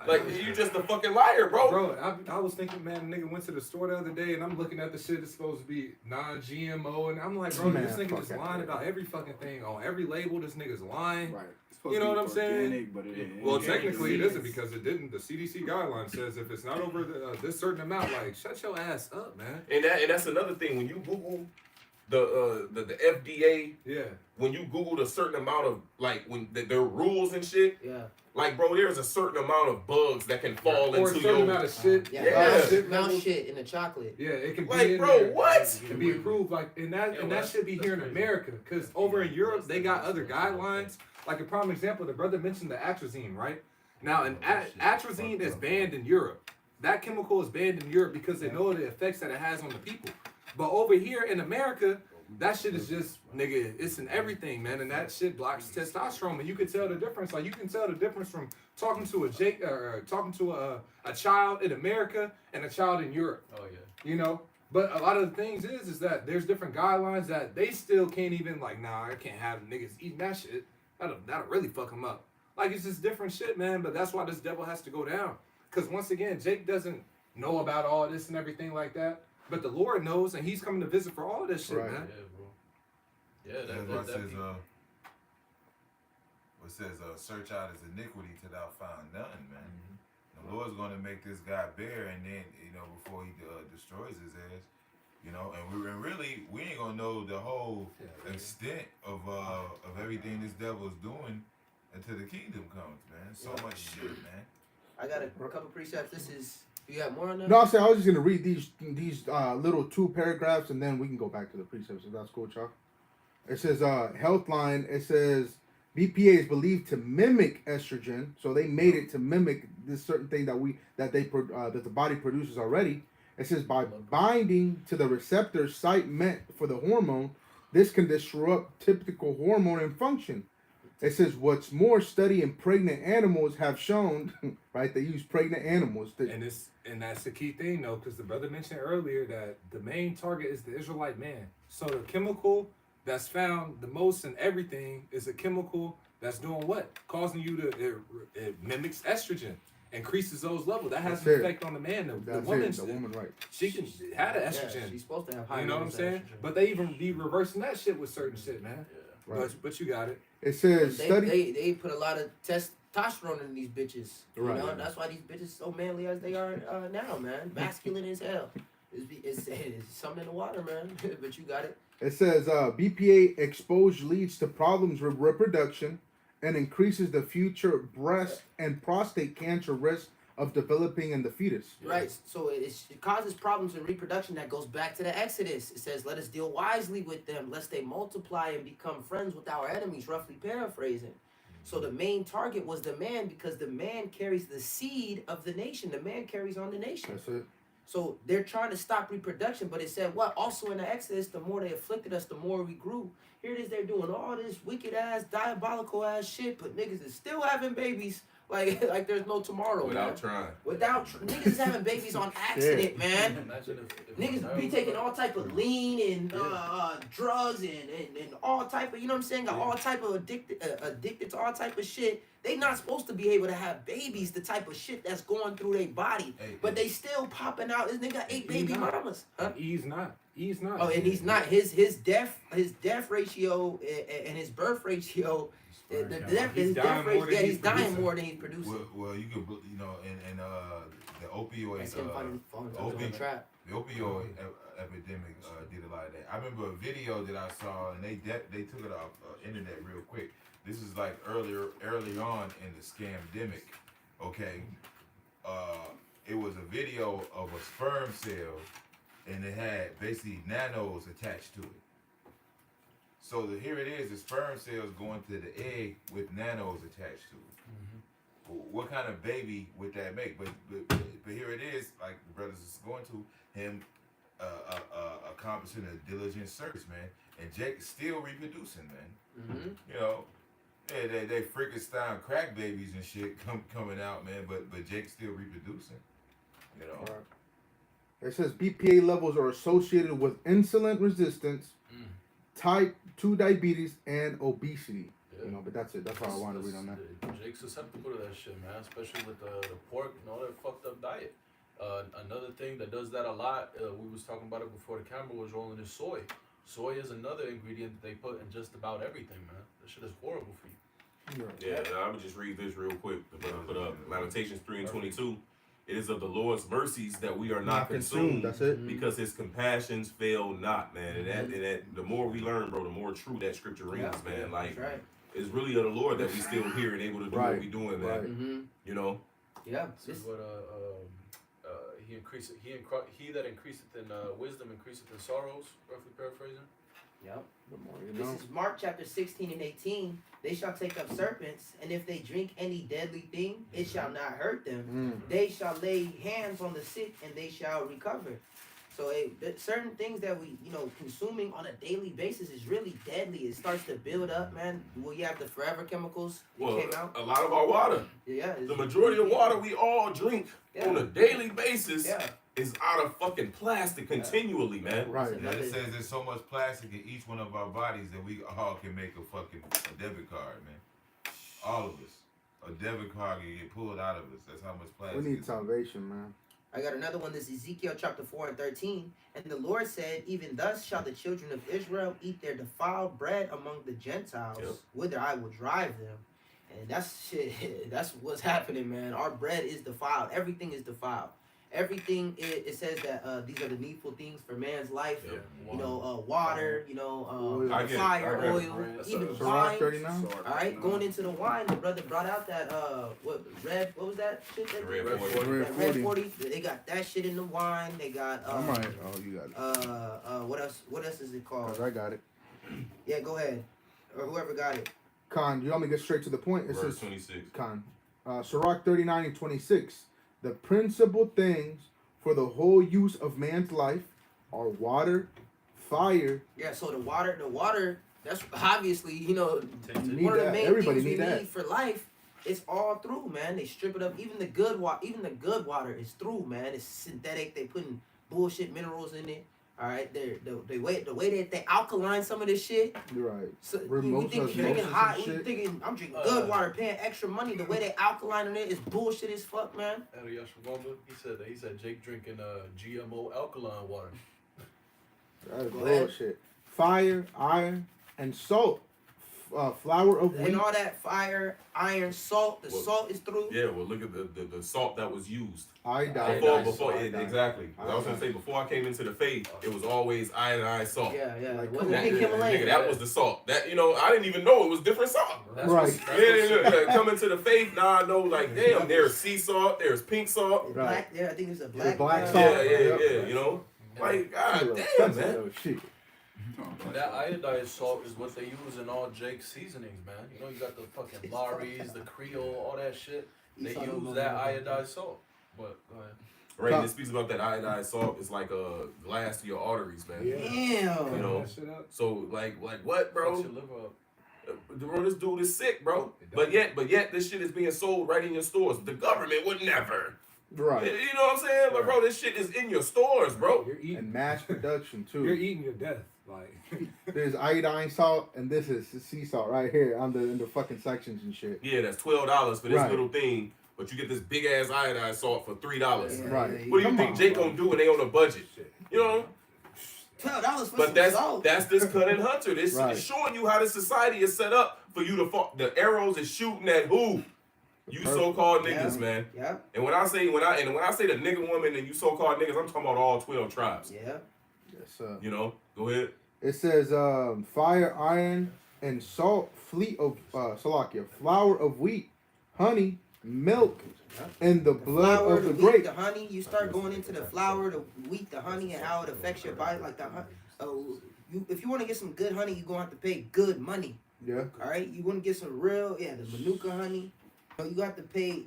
Like, you just a fucking liar, bro. Bro, I was thinking, man, nigga went to the store the other day and I'm looking at the shit that's supposed to be non-GMO, and I'm like, bro, Man, this nigga fuck just that lying shit. about every fucking thing. On every label, this nigga's lying. Right. You know what I'm saying? Organic, but it ain't. Well, It ain't. technically it isn't, because it didn't. The CDC guideline says if it's not over this certain amount, like, shut your ass up, man. And that's another thing. When you Google the FDA, Yeah. when you Google a certain amount of, like, when their rules and shit, Yeah. like, bro, there's a certain amount of bugs that can fall Or a into certain your. amount of shit. Yeah. Mouse shit in the chocolate. Yeah, it can be Like, in bro, there. what? It can be approved, like, and that should be here in America, because over in Europe they got other guidelines. Like a prime example, the brother mentioned the atrazine, right? Now, atrazine is banned in Europe. That chemical is banned in Europe because they know the effects that it has on the people. But over here in America, that shit is just, nigga, it's in everything, man, and that shit blocks testosterone, and you can tell the difference. Like, you can tell the difference from talking to a child in America and a child in Europe. Oh yeah. You know, but a lot of the things is that there's different guidelines that they still can't even, like, nah, I can't have niggas eating that shit. That'll really fuck them up. Like, it's just different shit, man. But that's why this devil has to go down. Because once again, Jake doesn't know about all this and everything like that. But the Lord knows, and He's coming to visit for all this shit, Right. man. Yeah, bro. Yeah, That's that what says, be- search out his iniquity till thou find none, man. The Lord's gonna make this guy bare, and then before he destroys his ass. And we ain't gonna know the whole extent of everything this devil is doing until the kingdom comes, man. So much shit, man. I got a couple precepts. This is. You got more on that? No, I was just gonna read these little 2 paragraphs, and then we can go back to the precepts if that's cool, Chuck. It says Healthline. It says BPA is believed to mimic estrogen, so they made it to mimic this certain thing that the body produces already. It says by binding to the receptor site meant for the hormone, this can disrupt typical hormone and function. It says what's more, study in pregnant animals have shown, right? They use pregnant animals. And that's the key thing though, because the brother mentioned earlier that the main target is the Israelite man. So the chemical that's found the most in everything is a chemical that's doing what? Causing you to, it mimics estrogen. Increases those levels. That has an effect on the man. The woman, right? She can have the estrogen. Yeah, she's supposed to have high. You know what I'm saying? Estrogen. But they even be reversing that shit with certain shit, man. Yeah. Right. But you got it. It says They put a lot of testosterone in these bitches. Right. You know, that's why these bitches so manly as they are now, man. Masculine as hell. It's something in the water, man. But you got it. It says BPA exposure leads to problems with reproduction and increases the future breast and prostate cancer risk of developing in the fetus. Right. So it causes problems in reproduction. That goes back to the Exodus. It says, let us deal wisely with them, lest they multiply and become friends with our enemies, roughly paraphrasing. So the main target was the man, because the man carries the seed of the nation. The man carries on the nation. That's it. So they're trying to stop reproduction, but it said what? Also in the Exodus, the more they afflicted us, the more we grew. Here it is, they're doing all this wicked ass, diabolical ass shit, but niggas is still having babies like there's no tomorrow. Without trying. Niggas is having babies on accident, man. Imagine if Niggas be taking all type of lean and drugs and all type of, you know what I'm saying? Got all type of addicted to all type of shit. They not supposed to be able to have babies, the type of shit that's going through their body. But they still popping out. This nigga got 8 baby mamas. Huh? He's not. Oh, and he's not. His death ratio and his birth ratio. He's dying more than he's producing. Well, you could, and the opioid, the opioid epidemic did a lot of that. I remember a video that I saw, and they took it off internet real quick. This is like early on in the scamdemic. Okay, it was a video of a sperm cell, and it had basically nanos attached to it. So here it is, the sperm cells going to the egg with nanos attached to it. Mm-hmm. What kind of baby would that make? But here it is, like the brothers is going to him, accomplishing a diligent service, man. And Jake still reproducing, man. Mm-hmm. You know, they Frankenstein crack babies and shit coming out, man. But Jake's still reproducing. You know. Right. It says BPA levels are associated with insulin resistance, type 2 diabetes, and obesity. Yeah. You know, but that's it. That's all I wanted to read on that. Jake's susceptible to that shit, man. Especially with the pork and all that fucked up diet. Another thing that does that a lot, we was talking about it before the camera was rolling, is soy. Soy is another ingredient that they put in just about everything, man. That shit is horrible for you. Yeah, I'm gonna just read this real quick. The brother put up Lamentations 3:22. It is of the Lord's mercies that we are not consumed. That's it. Because his compassions fail not, man. And that the more we learn, bro, the more true that scripture rings, man. Like, it's really of the Lord that we still here and able to do what we doing, man. Mm-hmm. You know? Yeah. This is what he that increaseth in wisdom increaseth in sorrows, roughly paraphrasing. Yep. The more you This know. is Mark chapter 16 and 18. They shall take up serpents, and if they drink any deadly thing, it shall not hurt them. They shall lay hands on the sick, and they shall recover. So certain things that we, consuming on a daily basis is really deadly. It starts to build up, man. Well, you have the forever chemicals that came out. A lot of our water. Yeah. The majority of water we all drink on a daily basis is out of fucking plastic continually, man. Right. Yeah, it says there's so much plastic in each one of our bodies that we all can make a debit card, man. All of us. A debit card can get pulled out of us. That's how much plastic. We need salvation, man. I got another one. This is Ezekiel chapter 4 and 13. And the Lord said, even thus shall the children of Israel eat their defiled bread among the Gentiles, whither I will drive them. And that's shit. That's what's happening, man. Our bread is defiled. Everything is defiled. Everything it says that these are the needful things for man's life. Yeah. You know, water. You know, I get it. fire, I get it. oil, That's even a- wine. 39. All right, going into the wine, the brother brought out that what was that shit? That Red that 40. Red 40. They got that shit in the wine. They got I'm right. Oh, you got it. what else? What else is it called? 'Cause I got it. Yeah, go ahead, or whoever got it. Khan, you want me to get straight to the point? It Verse says 26. Khan. Sirach 39 and 26. The principal things for the whole use of man's life are water, fire. Yeah, so the water. That's obviously You need one of the that. main Everybody things we need that. need for life. It's all through, man. They strip it up. Even the good water is through, man. It's synthetic. They putting bullshit minerals in it. All right, the way that they alkaline some of this shit. You're right. So we Mimosas, think drinking mimosas hot. and We shit. thinking I'm drinking good water, paying extra money. The way they alkaline in it is bullshit as fuck, man. He said Jake drinking GMO alkaline water. That's Go ahead. bullshit. Fire, iron, and salt. Flour of wheat. And all that fire, iron, salt. The Well, salt is through. Yeah, well, look at the salt that was used. Iodine. Exactly. I was gonna say before I came into the faith, it was always iodine salt. Yeah, yeah. Like, Wasn't come it on. Himalayan? Nigga, that was the salt. That I didn't even know it was different salt. That's Right. what's- Coming to the faith, now I know. Like, damn, there's sea salt, there's pink salt. Black, yeah, I think it's a Yeah, black. black salt. Yeah, Yep. You know, like, god damn, Expensive man. though, shit. That iodized salt is what they use in all Jake's seasonings, man. You know, you got the fucking Lawry's, the Creole, all that shit. They use that iodized salt. But go ahead. Right, and it speaks about that iodine salt. It's like a glass to your arteries, man. Damn. You know, so like what, bro? Fucks your liver up. Bro, this dude is sick, bro. But yet, this shit is being sold right in your stores. The government would never. Right. You know what I'm saying? But bro, this shit is in your stores, bro. You're eating. And mass production too. You're eating your death. Like There's iodine salt, and this is sea salt right here in the fucking sections and shit. Yeah, that's $12 for this Right. little thing, but you get this big ass iodine salt for $3. Yeah, Right. yeah, What do you Come think on, Jake bro. gonna do when they on a budget? You know? $12 for But some that's salt. this cutting hunter. This Right. is showing you how the society is set up for you to fall. The arrows is shooting at who? You person. so-called Yeah. niggas, man. Yeah, And when I say the nigga woman and you so-called niggas, I'm talking about all 12 tribes. yeah. Yes, You know? Go ahead. It says fire, iron, and salt, Salakia, flour of wheat, honey, milk, and the blood Flour, of the wheat, grape. the honey. You start going into the flour, the wheat, the honey, and how it affects your body. Like if you want to get some good honey, you're gonna have to pay good money. Yeah. All right, you want to get some real, the Manuka honey. You have to pay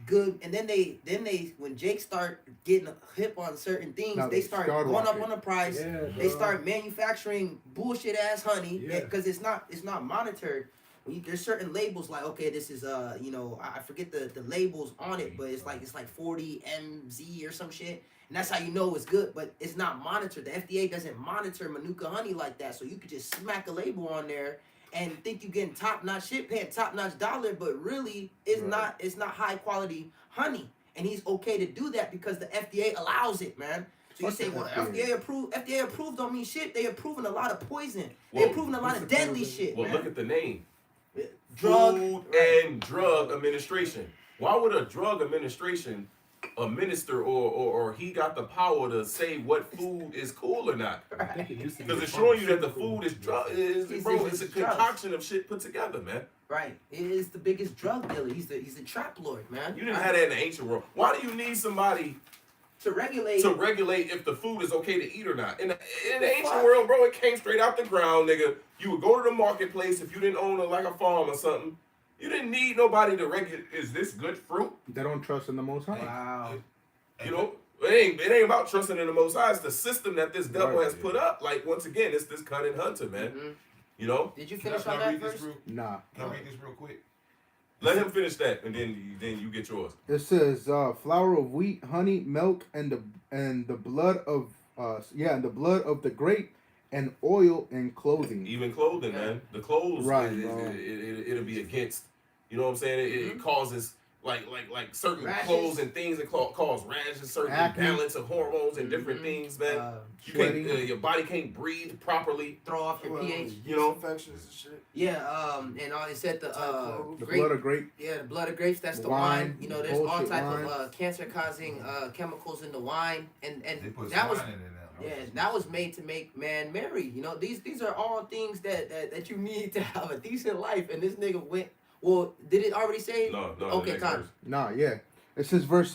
good, and then they when Jake start getting hip on certain things, Now they they start start going up rocking. on the price. yeah, They dog. start manufacturing bullshit ass honey Yeah. because it's not monitored. There's certain labels like, okay, this is I forget the labels on it, but it's like 40 MZ or some shit, and that's how you know it's good. But it's not monitored. The FDA doesn't monitor Manuka honey like that, so you could just smack a label on there and think you're getting top notch shit, paying top notch dollar, but really it's Right. not high quality honey. And he's okay to do that because the FDA allows it, man. So you Fuck say, the well, FDA. FDA approved don't mean shit. They approving a lot of poison. Well, They approving a lot of deadly shit, Well, man. look at the name. Drug. Food right. and Drug Administration. Why would a drug administration administer or he got the power to say what food is cool or not? I think it used to be Because it's showing you that the pharmaceutical. food is drug. It's a drugs. concoction of shit put together, man. Right. It is the biggest drug dealer. He's the trap lord, man. You didn't Right? have that in the ancient world. Why do you need somebody to regulate. to regulate if the food is okay to eat or not? In the ancient Fuck. world, bro, it came straight out the ground, nigga. You would go to the marketplace if you didn't own like a farm or something. You didn't need nobody to regulate. Is this good fruit? They don't trust in the Most High. Wow. You know, it ain't about trusting in the Most High. It's the system that this devil Right. has put up. Like once again, it's this cutting hunter, man. Mhm. You know, Did you Can finish I on that read this first? real? Nah. Can I read this real quick? let him finish that, and then you get yours. It says flour of wheat, honey, milk, and the blood of and the blood of the grape, and oil and clothing. Even clothing, man. The clothes, Right, it'll be against. You know what I'm saying? It causes like certain Rashes. clothes and things that cause rashes, certain Acne. imbalance of hormones and different things, man. You can't, your body can't breathe properly. Throw off your pH. You know? infections and shit. Yeah, and it said the The grape. blood of grape. Yeah, the blood of grapes. That's the Wine, wine. You know, there's all bullshit type wine. of cancer-causing chemicals in the wine, and They put that was swine in it now. yeah, that was made to make man merry. You know, these are all things that you need to have a decent life. And this nigga went. Well, did it already say? No, Okay, the next Con. verse. Nah, yeah. It says verse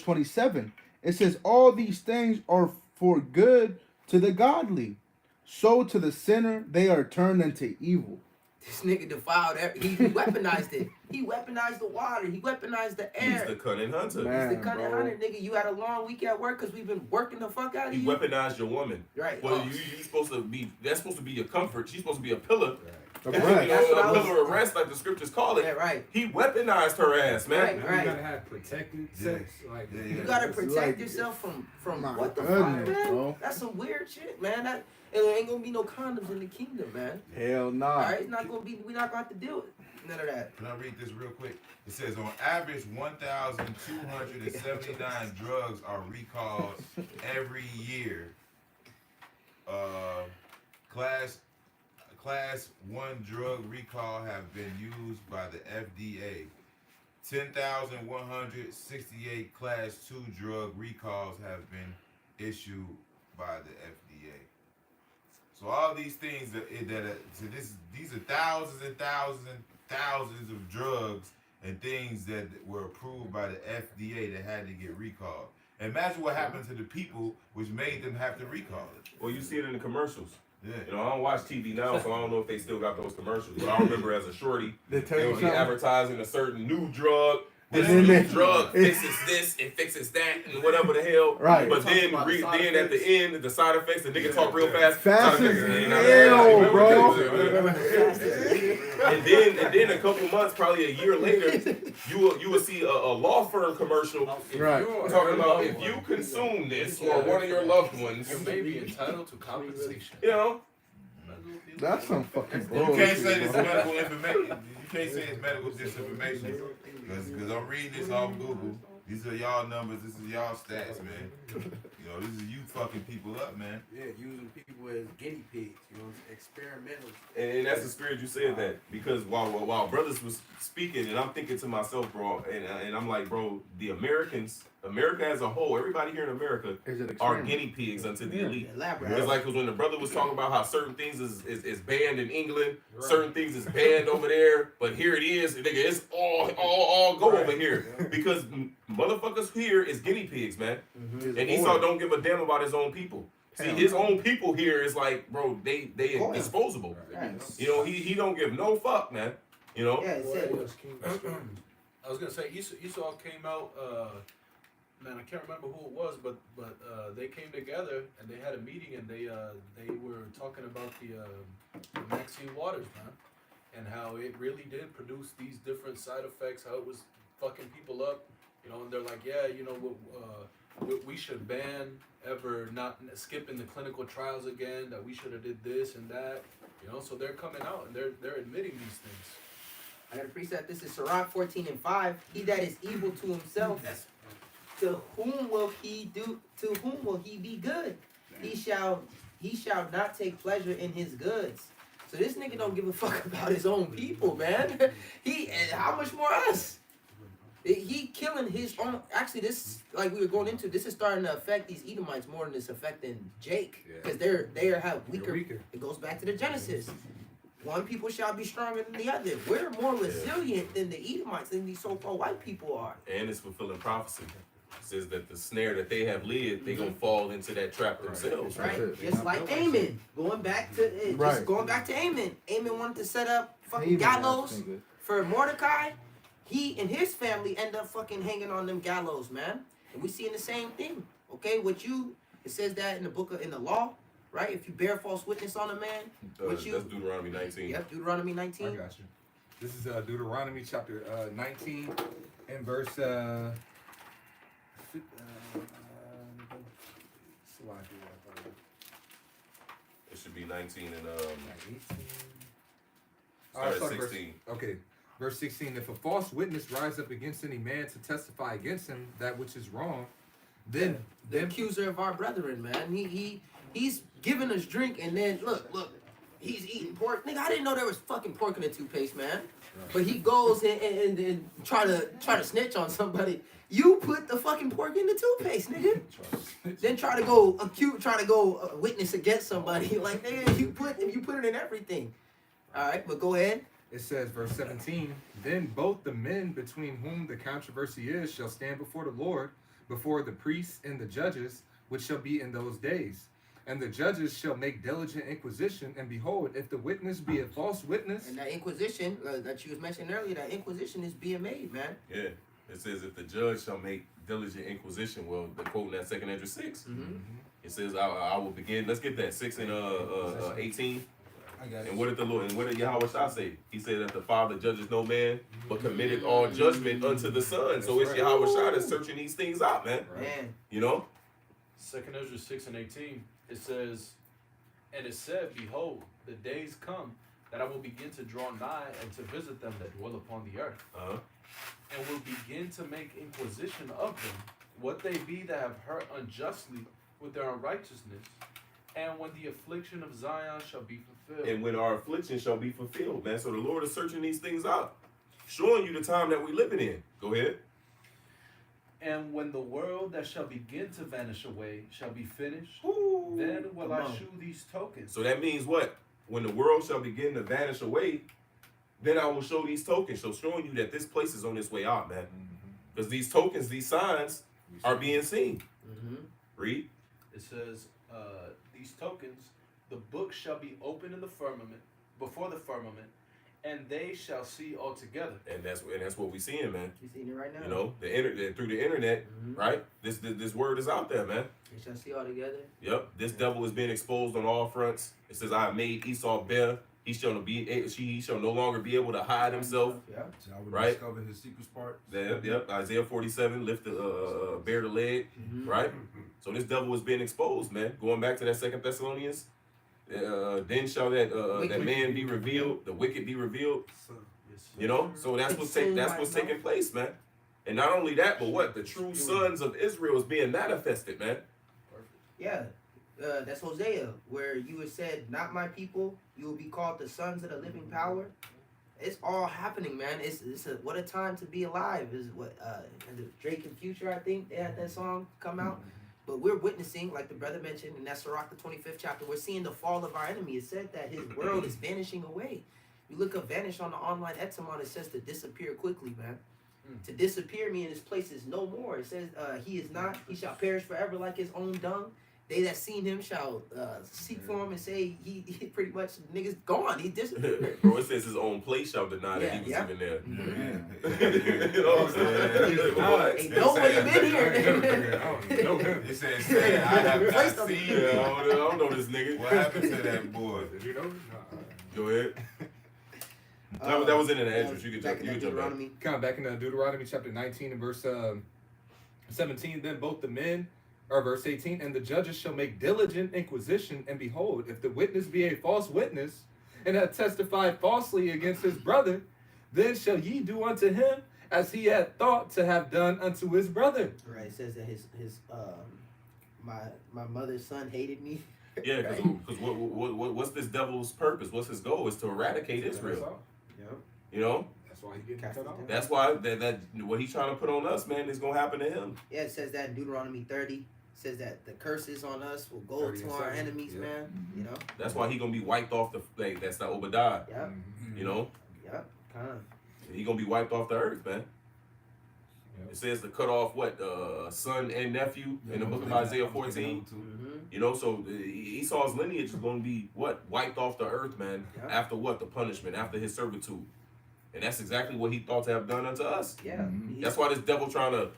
27. It says all these things are for good to the godly. So to the sinner they are turned into evil. This nigga defiled. He weaponized it. He weaponized the water. He weaponized the He's air. the cunning hunter. Man. He's the cunning bro. hunter, nigga. You had a long week at work because we've been working the fuck out of He you. weaponized your woman. Right. Well, Oh. you supposed to be. That's supposed to be your comfort. She's supposed to be a pillar. The You know, breast. That's what I a was- pillar of rest, like the scriptures call it. Yeah, right. He weaponized her ass, man. Right. Now you gotta have protected sex. Like, Yeah, You yeah. gotta It's protect like- yourself from My what the goodness, fuck, man? bro. That's some weird shit, man. That there ain't gonna be no condoms in the kingdom, man. Hell All nah. right, it's not gonna be. We're not gonna have to deal with none of that. Can I read this real quick? It says on average 1,279 drugs are recalled every year. Class 1 drug recall have been used by the FDA. 10,168 Class 2 drug recalls have been issued by the FDA. So all these things these are thousands and thousands and thousands of drugs and things that were approved by the FDA that had to get recalled. Imagine what happened to the people which made them have to recall it. Well, you see it in the commercials. Yeah. You know, I don't watch TV now, so I don't know if they still got those commercials. But I remember as a shorty, They tell they you would be something. advertising a certain new drug. This And then new they- drug fixes this and fixes that and whatever the hell. Right. But Talking then, about the side then at the effects. end, the side effects, the nigga talk real fast. Fast Side as effects, ain't not hell, bad. bro. And then a couple months, probably a year later, you will see a law firm commercial Right. talking about if you consume this or one of your loved ones, You may be entitled to compensation. you know. That's some fucking You bullshit. can't say this bro. medical information. You can't say it's medical disinformation because I'm reading this off Google. These are y'all numbers. This is y'all stats, man. You know, this is you fucking people up, man. Yeah, using people as guinea pigs, you know, experimental. And that's the spirit you said that because while brothers was speaking and I'm thinking to myself, bro, and I'm like, bro, the America as a whole, everybody here in America Is it are experiment? guinea pigs unto the elite. Elaborate. It's like, because when the brother was talking about how certain things is banned in England, certain things is banned over there, but here it is, nigga, it's all go over here. Because motherfuckers here is guinea pigs, man. Is And order. Esau don't give a damn about his own people. See, Hell his no. own people here is like, bro, they Coil. disposable. Right. You know, he don't give no fuck, man. You know? Yeah, it said. I was gonna say Esau came out. Man, I can't remember who it was, but they came together and they had a meeting and they were talking about the Maxine Waters, man, and how it really did produce these different side effects, how it was fucking people up, you know, and they're like, yeah, you know, we should ban ever not skipping the clinical trials again, that we should have did this and that, you know, so they're coming out and they're admitting these things. I got a precept. This is Sirach 14:5. He that is evil to himself, to whom will he do? To whom will he be good? He shall not take pleasure in his goods. So this nigga don't give a fuck about his own people, man. And how much more us? He killing his own. Actually, this, like we were going into, this is starting to affect these Edomites more than it's affecting Jake, because they have weaker. It goes back to the Genesis. One people shall be stronger than the other. We're more resilient than the Edomites, than these so-called white people are. And it's fulfilling prophecy. It says that the snare that they have led, they gonna fall into that trap themselves. Right? That's it. Just like Amen. Going back to it. Right. Just going back to Amen. Amen wanted to set up fucking Haven, gallows I think for Mordecai. He and his family end up fucking hanging on them gallows, man. And we seeing the same thing. Okay, it says that in the in the law, right? If you bear false witness on a man, That's Deuteronomy 19. Yep, Deuteronomy I 19. got you. This is Deuteronomy chapter 19 and verse It should be 19 and All right, start at start at verse- 16. Okay. Verse 16, if a false witness rise up against any man to testify against him that which is wrong, then the accuser of our brethren, man. He's giving us drink, and then look, he's eating pork. Nigga, I didn't know there was fucking pork in the toothpaste, man. Right. But he goes and try to snitch on somebody. You put the fucking pork in the toothpaste, nigga. Then try to go witness against somebody. Like, nigga, you put it in everything. All right, but go ahead. It says, verse 17, then both the men between whom the controversy is shall stand before the Lord, before the priests and the judges, which shall be in those days. And the judges shall make diligent inquisition, and behold, if the witness be a false witness. And that inquisition that you was mentioning earlier, that inquisition is being made, man. Yeah. It says, if the judge shall make diligent inquisition, well, they're quoting that 2 Ezra 6. Mm-hmm. It says, I will begin. Let's get that 6 and 18. And what did the Lord and what did Yahweh Shah say? He said that the Father judges no man, but committed all judgment unto the Son. So it's Yahweh Shah that's searching these things out, man. Man. You know? 2 Ezra 6 and 18. It says, and it said, behold, the days come that I will begin to draw nigh and to visit them that dwell upon the earth. And will begin to make inquisition of them, what they be that have hurt unjustly with their unrighteousness, and when the affliction of Zion shall be fulfilled. And when our affliction shall be fulfilled, man. So the Lord is searching these things out, showing you the time that we're living in. Go ahead. And when the world that shall begin to vanish away shall be finished, Ooh, then will I shew these tokens. So that means what? When the world shall begin to vanish away, then I will show these tokens. So showing you that this place is on its way out, man. Because these tokens, these signs are being seen. Read. It says, these tokens, the book shall be open in the firmament, before the firmament, and they shall see altogether. And that's what we're seeing, man. You're seeing it right now. You know, the internet, through the internet, right? This word is out there, man. They shall see altogether. Yep. This devil is being exposed on all fronts. It says, I have made Esau bare. He shall no longer be able to hide himself. Yeah. Right. Discover his secret parts. Yep. Isaiah 47, lift bare the leg. Right. So this devil is being exposed, man. Going back to that 2 Thessalonians. Then shall that man be revealed, the wicked be revealed. You know, so that's what's taking place, man. And not only that, but what the true sons of Israel is being manifested, man. Yeah, that's Hosea, where you had said, "Not my people, you will be called the sons of the living power." It's all happening, man. What a time to be alive. Is what Drake and Future, I think they had that song come out. But we're witnessing, like the brother mentioned in that Sirach, the 25th chapter, we're seeing the fall of our enemy. It said that his world is vanishing away. You look up vanish on the online etymon, it says to disappear quickly, man. To disappear meaning his place is no more. It says he shall perish forever like his own dung. They that seen him shall seek for him and say he pretty much niggas gone. He disappeared. Bro, it says his own place shall deny that he was even there. You know what I'm saying? Ain't nobody been here. It says, I have not seen you. I don't know this nigga. What happened to that boy? Did you know? Go ahead. That was in the entrance. You could jump back. Deuteronomy. Come back in Deuteronomy chapter 19 and verse 17. Then both the men, or verse 18, and the judges shall make diligent inquisition, and behold, if the witness be a false witness, and hath testified falsely against his brother, then shall ye do unto him as he had thought to have done unto his brother. Right. It says that his my mother's son hated me. Yeah, because what's this devil's purpose? What's his goal? Is to eradicate Israel. Yep. You know? That's why he getting cut off. That's why that what he's trying to put on us, man, is gonna happen to him. Yeah, it says that in Deuteronomy 30. It says that the curses on us will go to our enemies, man. You know? That's why he gonna be wiped off the that's not Obadiah. Yep. You know? Yep. Kind of. He gonna be wiped off the earth, man. It says to cut off son and nephew in the book of Isaiah 14. You know, so Esau's lineage is going to be wiped off the earth, man. Yeah. After what? The punishment, after his servitude. And that's exactly what he thought to have done unto us. Yeah. That's why this devil trying to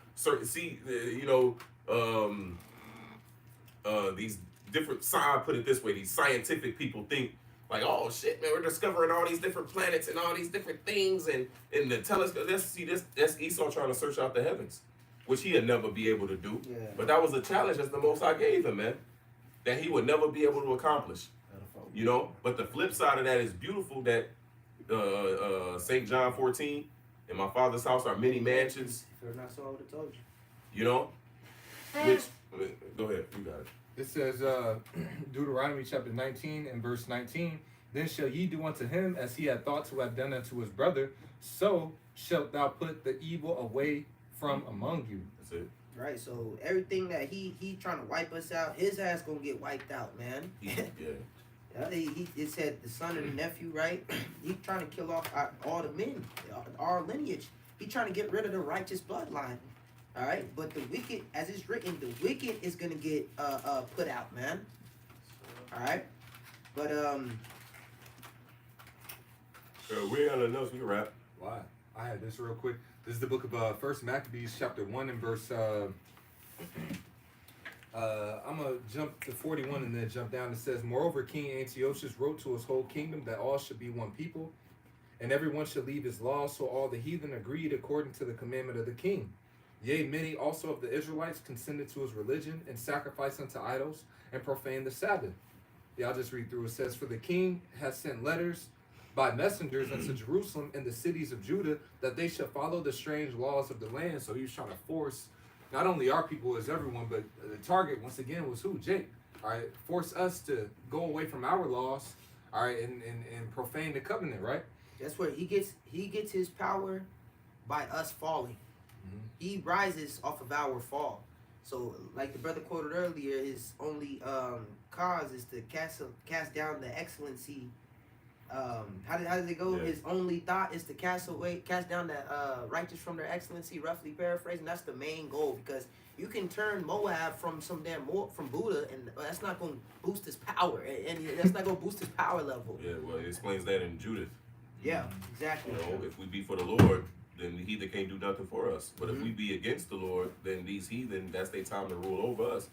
these different, I put it this way, these scientific people think like, oh shit, man, we're discovering all these different planets and all these different things and the telescope. That's Esau trying to search out the heavens, which he'd never be able to do. Yeah. But that was a challenge that's the Most High gave him, man, that he would never be able to accomplish. You know, but the flip side of that is beautiful that St. John 14, in my Father's house are many mansions. If you're not so, I would have told you. You know, which go ahead, you got it. It says, Deuteronomy chapter 19 and verse 19, then shall ye do unto him as he had thought to have done unto his brother, so shalt thou put the evil away from among you. That's it. Right, so everything that he trying to wipe us out, his ass gonna get wiped out, man. Yeah. It said the son and the nephew, right? He trying to kill off all the men, our lineage. He trying to get rid of the righteous bloodline. All right, but the wicked, as it's written, the wicked is gonna get put out, man. All right, but We ain't got nothing else. We can wrap. Why? I had this real quick. This is the book of First Maccabees chapter 1 and verse I'm gonna jump to 41 and then jump down. It says, moreover, King Antiochus wrote to his whole kingdom that all should be one people, and everyone should leave his laws. So all the heathen agreed according to the commandment of the king. Yea, many also of the Israelites consented to his religion and sacrificed unto idols and profaned the Sabbath. Yeah, I'll just read through. It says, for the king has sent letters by messengers unto Jerusalem and the cities of Judah that they should follow the strange laws of the land. So he was trying to force not only our people as everyone, but the target once again was who? Jake. All right, force us to go away from our laws. All right, and profane the covenant. Right. that's where he gets his power by us falling. He rises off of our fall. So, like the brother quoted earlier, his only cause is to cast down the excellency. How did it go? Yeah. His only thought is to cast down the righteous from their excellency. Roughly paraphrasing, that's the main goal, because you can turn Moab from from Buddha, and that's not going to boost his power, and that's not going to boost his power level. Yeah, well, it explains that in Judith. Yeah, exactly. You know, if we be for the Lord, then the heathen can't do nothing for us. But if we be against the Lord, then these heathen, that's their time to rule over us.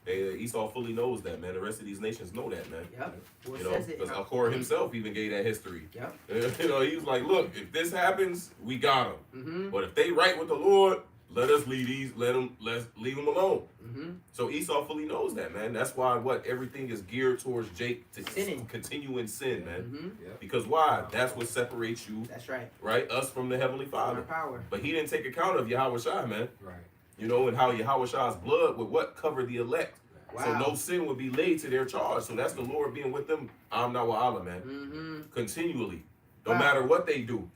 Esau fully knows that, man. The rest of these nations know that, man. Yep. Well, You know, because Akor himself even gave that history. Yep. You know, he was like, look, if this happens, we got them. Mm-hmm. But if they right with the Lord, let's leave them alone. Mm-hmm. So Esau fully knows that, man. That's why everything is geared towards Jake to Sinning. continue in sin, man. Mm-hmm. Because why? That's what separates you, That's right. right? Us from the Heavenly Our Father. power. But he didn't take account of Yahweh Shai, man. Right. You know, and how Yahweh Shai's blood would what? Cover the elect. Wow. So no sin would be laid to their charge. So that's the Lord being with them. Amna wa Allah, man. Mm-hmm. Continually. No Wow. matter what they do.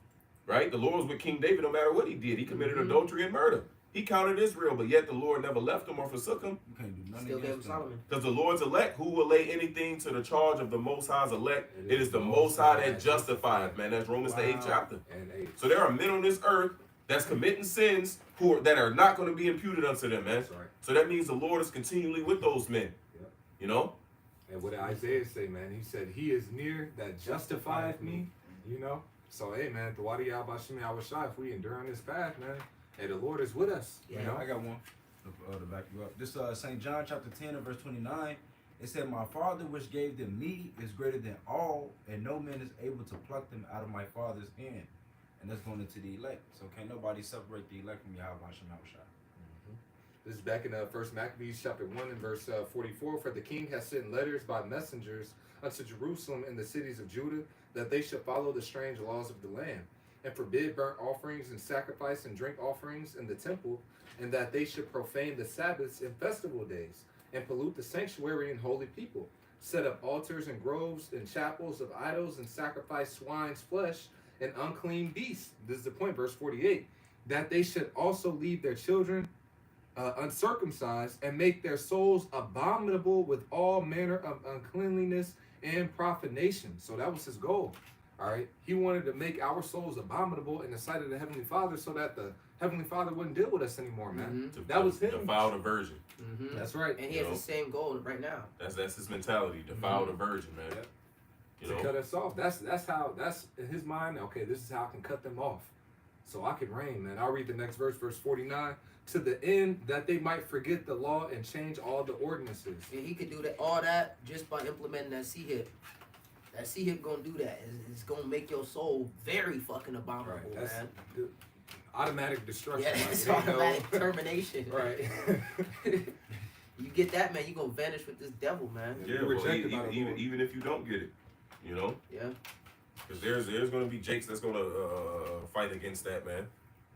Right? The Lord was with King David no matter what he did. He committed adultery and murder. He counted Israel, but yet the Lord never left him or forsook him. You can't do nothing Still gave him against them. Solomon. Because the Lord's elect, who will lay anything to the charge of the Most High's elect? It is the Most High that justifieth, man. That's Romans the 8th chapter. And 8. So there are men on this earth that's committing sins that are not going to be imputed unto them, man. That's right. So that means the Lord is continually with those men. Yep. You know? And what did Isaiah say, man? He said, he is near that justifieth me, you know? So, hey, man, Thawadi Al-Bashim Al-Shai, if we endure on this path, man, hey, the Lord is with us, you know? I got one to back you up. This St. John chapter 10 and verse 29. It said, my Father which gave them me is greater than all, and no man is able to pluck them out of my Father's hand. And that's going into the elect. So can't nobody separate the elect from Yahweh Hashem Yahushua. This is back in First Maccabees chapter 1 and verse 44. For the king has sent letters by messengers unto Jerusalem and the cities of Judah, that they should follow the strange laws of the land, and forbid burnt offerings and sacrifice and drink offerings in the temple, and that they should profane the Sabbaths and festival days, and pollute the sanctuary and holy people, set up altars and groves and chapels of idols, and sacrifice swine's flesh and unclean beasts. This is the point, verse 48. That they should also leave their children uncircumcised, and make their souls abominable with all manner of uncleanliness and profanation. So that was his goal. All right. He wanted to make our souls abominable in the sight of the Heavenly Father, so that the Heavenly Father wouldn't deal with us anymore, man. That was him. Defile the virgin. Mm-hmm. That's right. And he has the same goal right now. That's his mentality. Defile the virgin, man. Yep. You To know? cut us off. That's in his mind. Okay, this is how I can cut them off, so I can reign, man. I'll read the next verse, verse 49. To the end that they might forget the law and change all the ordinances. Yeah, he could do all that just by implementing that C-hip. That C-hip gonna do that. It's gonna make your soul very fucking abominable, Right. That's man. the automatic destruction. Yeah, like, it's you know? automatic termination. Right. You get that, man, you gonna vanish with this devil, man. Yeah, You're well, rejected by the even Lord. even if you don't get it, you know? Yeah. Because there's going to be Jakes that's going to fight against that, man.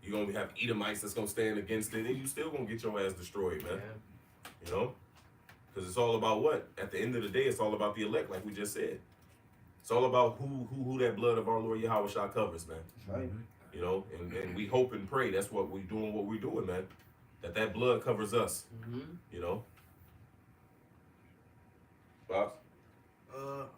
You're going to have Edomites that's going to stand against it, and you still going to get your ass destroyed, man. You know? Because it's all about what? At the end of the day, it's all about the elect, like we just said. It's all about who that blood of our Lord Yahweh Shah covers, man. That's right. You know, and we hope and pray that's what we're doing, man. That blood covers us. You know? Bob?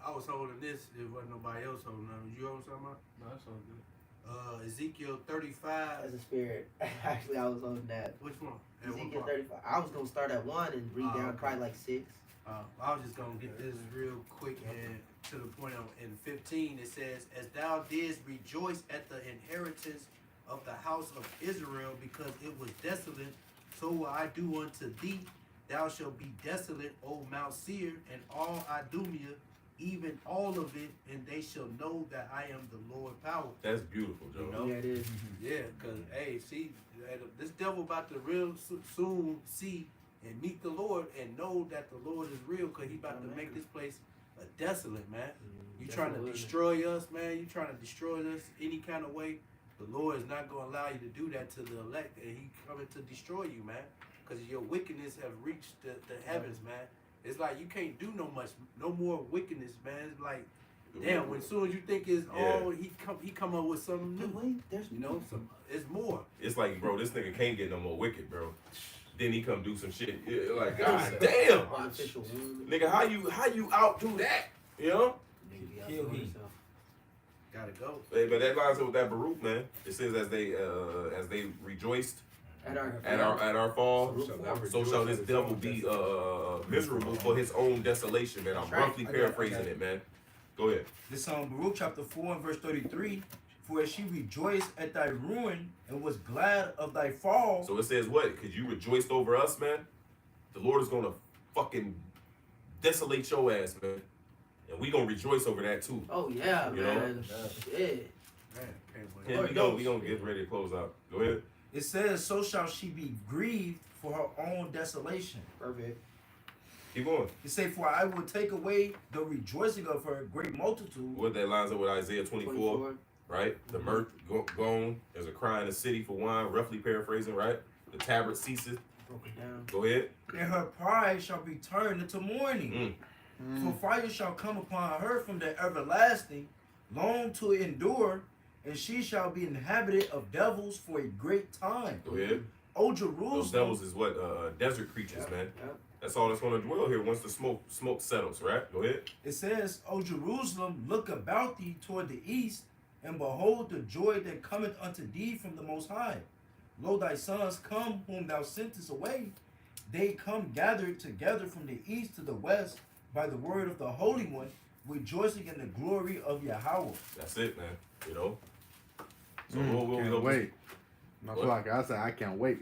I was holding this. There wasn't nobody else holding it. You holding something? No, that's all good. Ezekiel 35. As a spirit. Actually, I was holding that. Which one? At what Ezekiel part? 35. I was gonna start at 1 and read down okay. probably like 6. I was just gonna get this real quick and to the point. In 15, it says, "As thou didst rejoice at the inheritance of the house of Israel, because it was desolate, so will I do unto thee. Thou shalt be desolate, O Mount Seir, and all Idumea, even all of it, and they shall know that I am the Lord power." That's beautiful, Joe. You know? Yeah, it is. Yeah, cause hey, see, this devil about to real soon see and meet the Lord and know that the Lord is real, cause he about to make this place a desolate, man. You trying to destroy us, man. You trying to destroy us any kind of way. The Lord is not gonna allow you to do that to the elect, and he coming to destroy you, man. Cause your wickedness have reached the heavens, man. It's like you can't do no more wickedness, man. It's like, damn, when soon as you think it's all, he come up with something new. Wait, there's It's more. It's like, bro, this nigga can't get no more wicked, bro. Then he come do some shit. Yeah, like, god damn. Artificial wound. Nigga, how you outdo that? You know? Kill him. Gotta go. Hey, but that lines up with that Baruch, man. It says as they rejoiced At our fall, so shall this devil be miserable for his own desolation, man. I'm roughly paraphrasing it, man. Go ahead. This Baruch chapter 4 and verse 33. For as she rejoiced at thy ruin and was glad of thy fall. So it says what? Because you rejoiced over us, man. The Lord is gonna fucking desolate your ass, man. And we gonna rejoice over that too. Oh yeah, you man. Shit. Man, can't wait. Yeah, we gonna get ready to close out. Go ahead. It says, so shall she be grieved for her own desolation. Perfect. Keep going. It say, for I will take away the rejoicing of her great multitude. What that lines up with Isaiah 24. Right? The mirth gone. There's a cry in the city for wine. Roughly paraphrasing, right? The tabret ceases. Broken down. Go ahead. And her pride shall be turned into mourning. For fire shall come upon her from the everlasting, long to endure, and she shall be inhabited of devils for a great time. Go ahead. O Jerusalem. Those devils is what? Desert creatures, man. Yep. That's all that's going to dwell here once the smoke settles, right? Go ahead. It says, O Jerusalem, look about thee toward the east, and behold the joy that cometh unto thee from the Most High. Lo, thy sons come whom thou sentest away. They come gathered together from the east to the west by the word of the Holy One, rejoicing in the glory of Yahweh. That's it, man. You know? So Can't wait. No, like I said, I can't wait.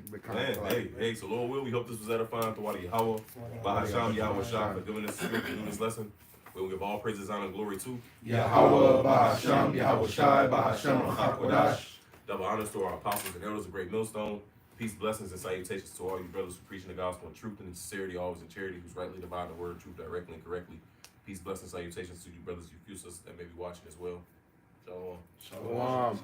So Lord will, we hope this was edifying to Wadi Yahweh, Bahasham Yahweh Shah for giving us the spirit to do this lesson. We will give all praises, honor, and glory to Yahweh, Bahasham, Yahweh Shai, Bahasham, Hakodash. Double honors to our apostles and elders of Great Millstone. Peace, blessings, and salutations to all you brothers who preaching the gospel in truth and in sincerity, always in charity, who's rightly dividing the word of truth directly and correctly. Peace, blessings, salutations to you brothers, you Fusus that may be watching as well. Shalom. Shalom.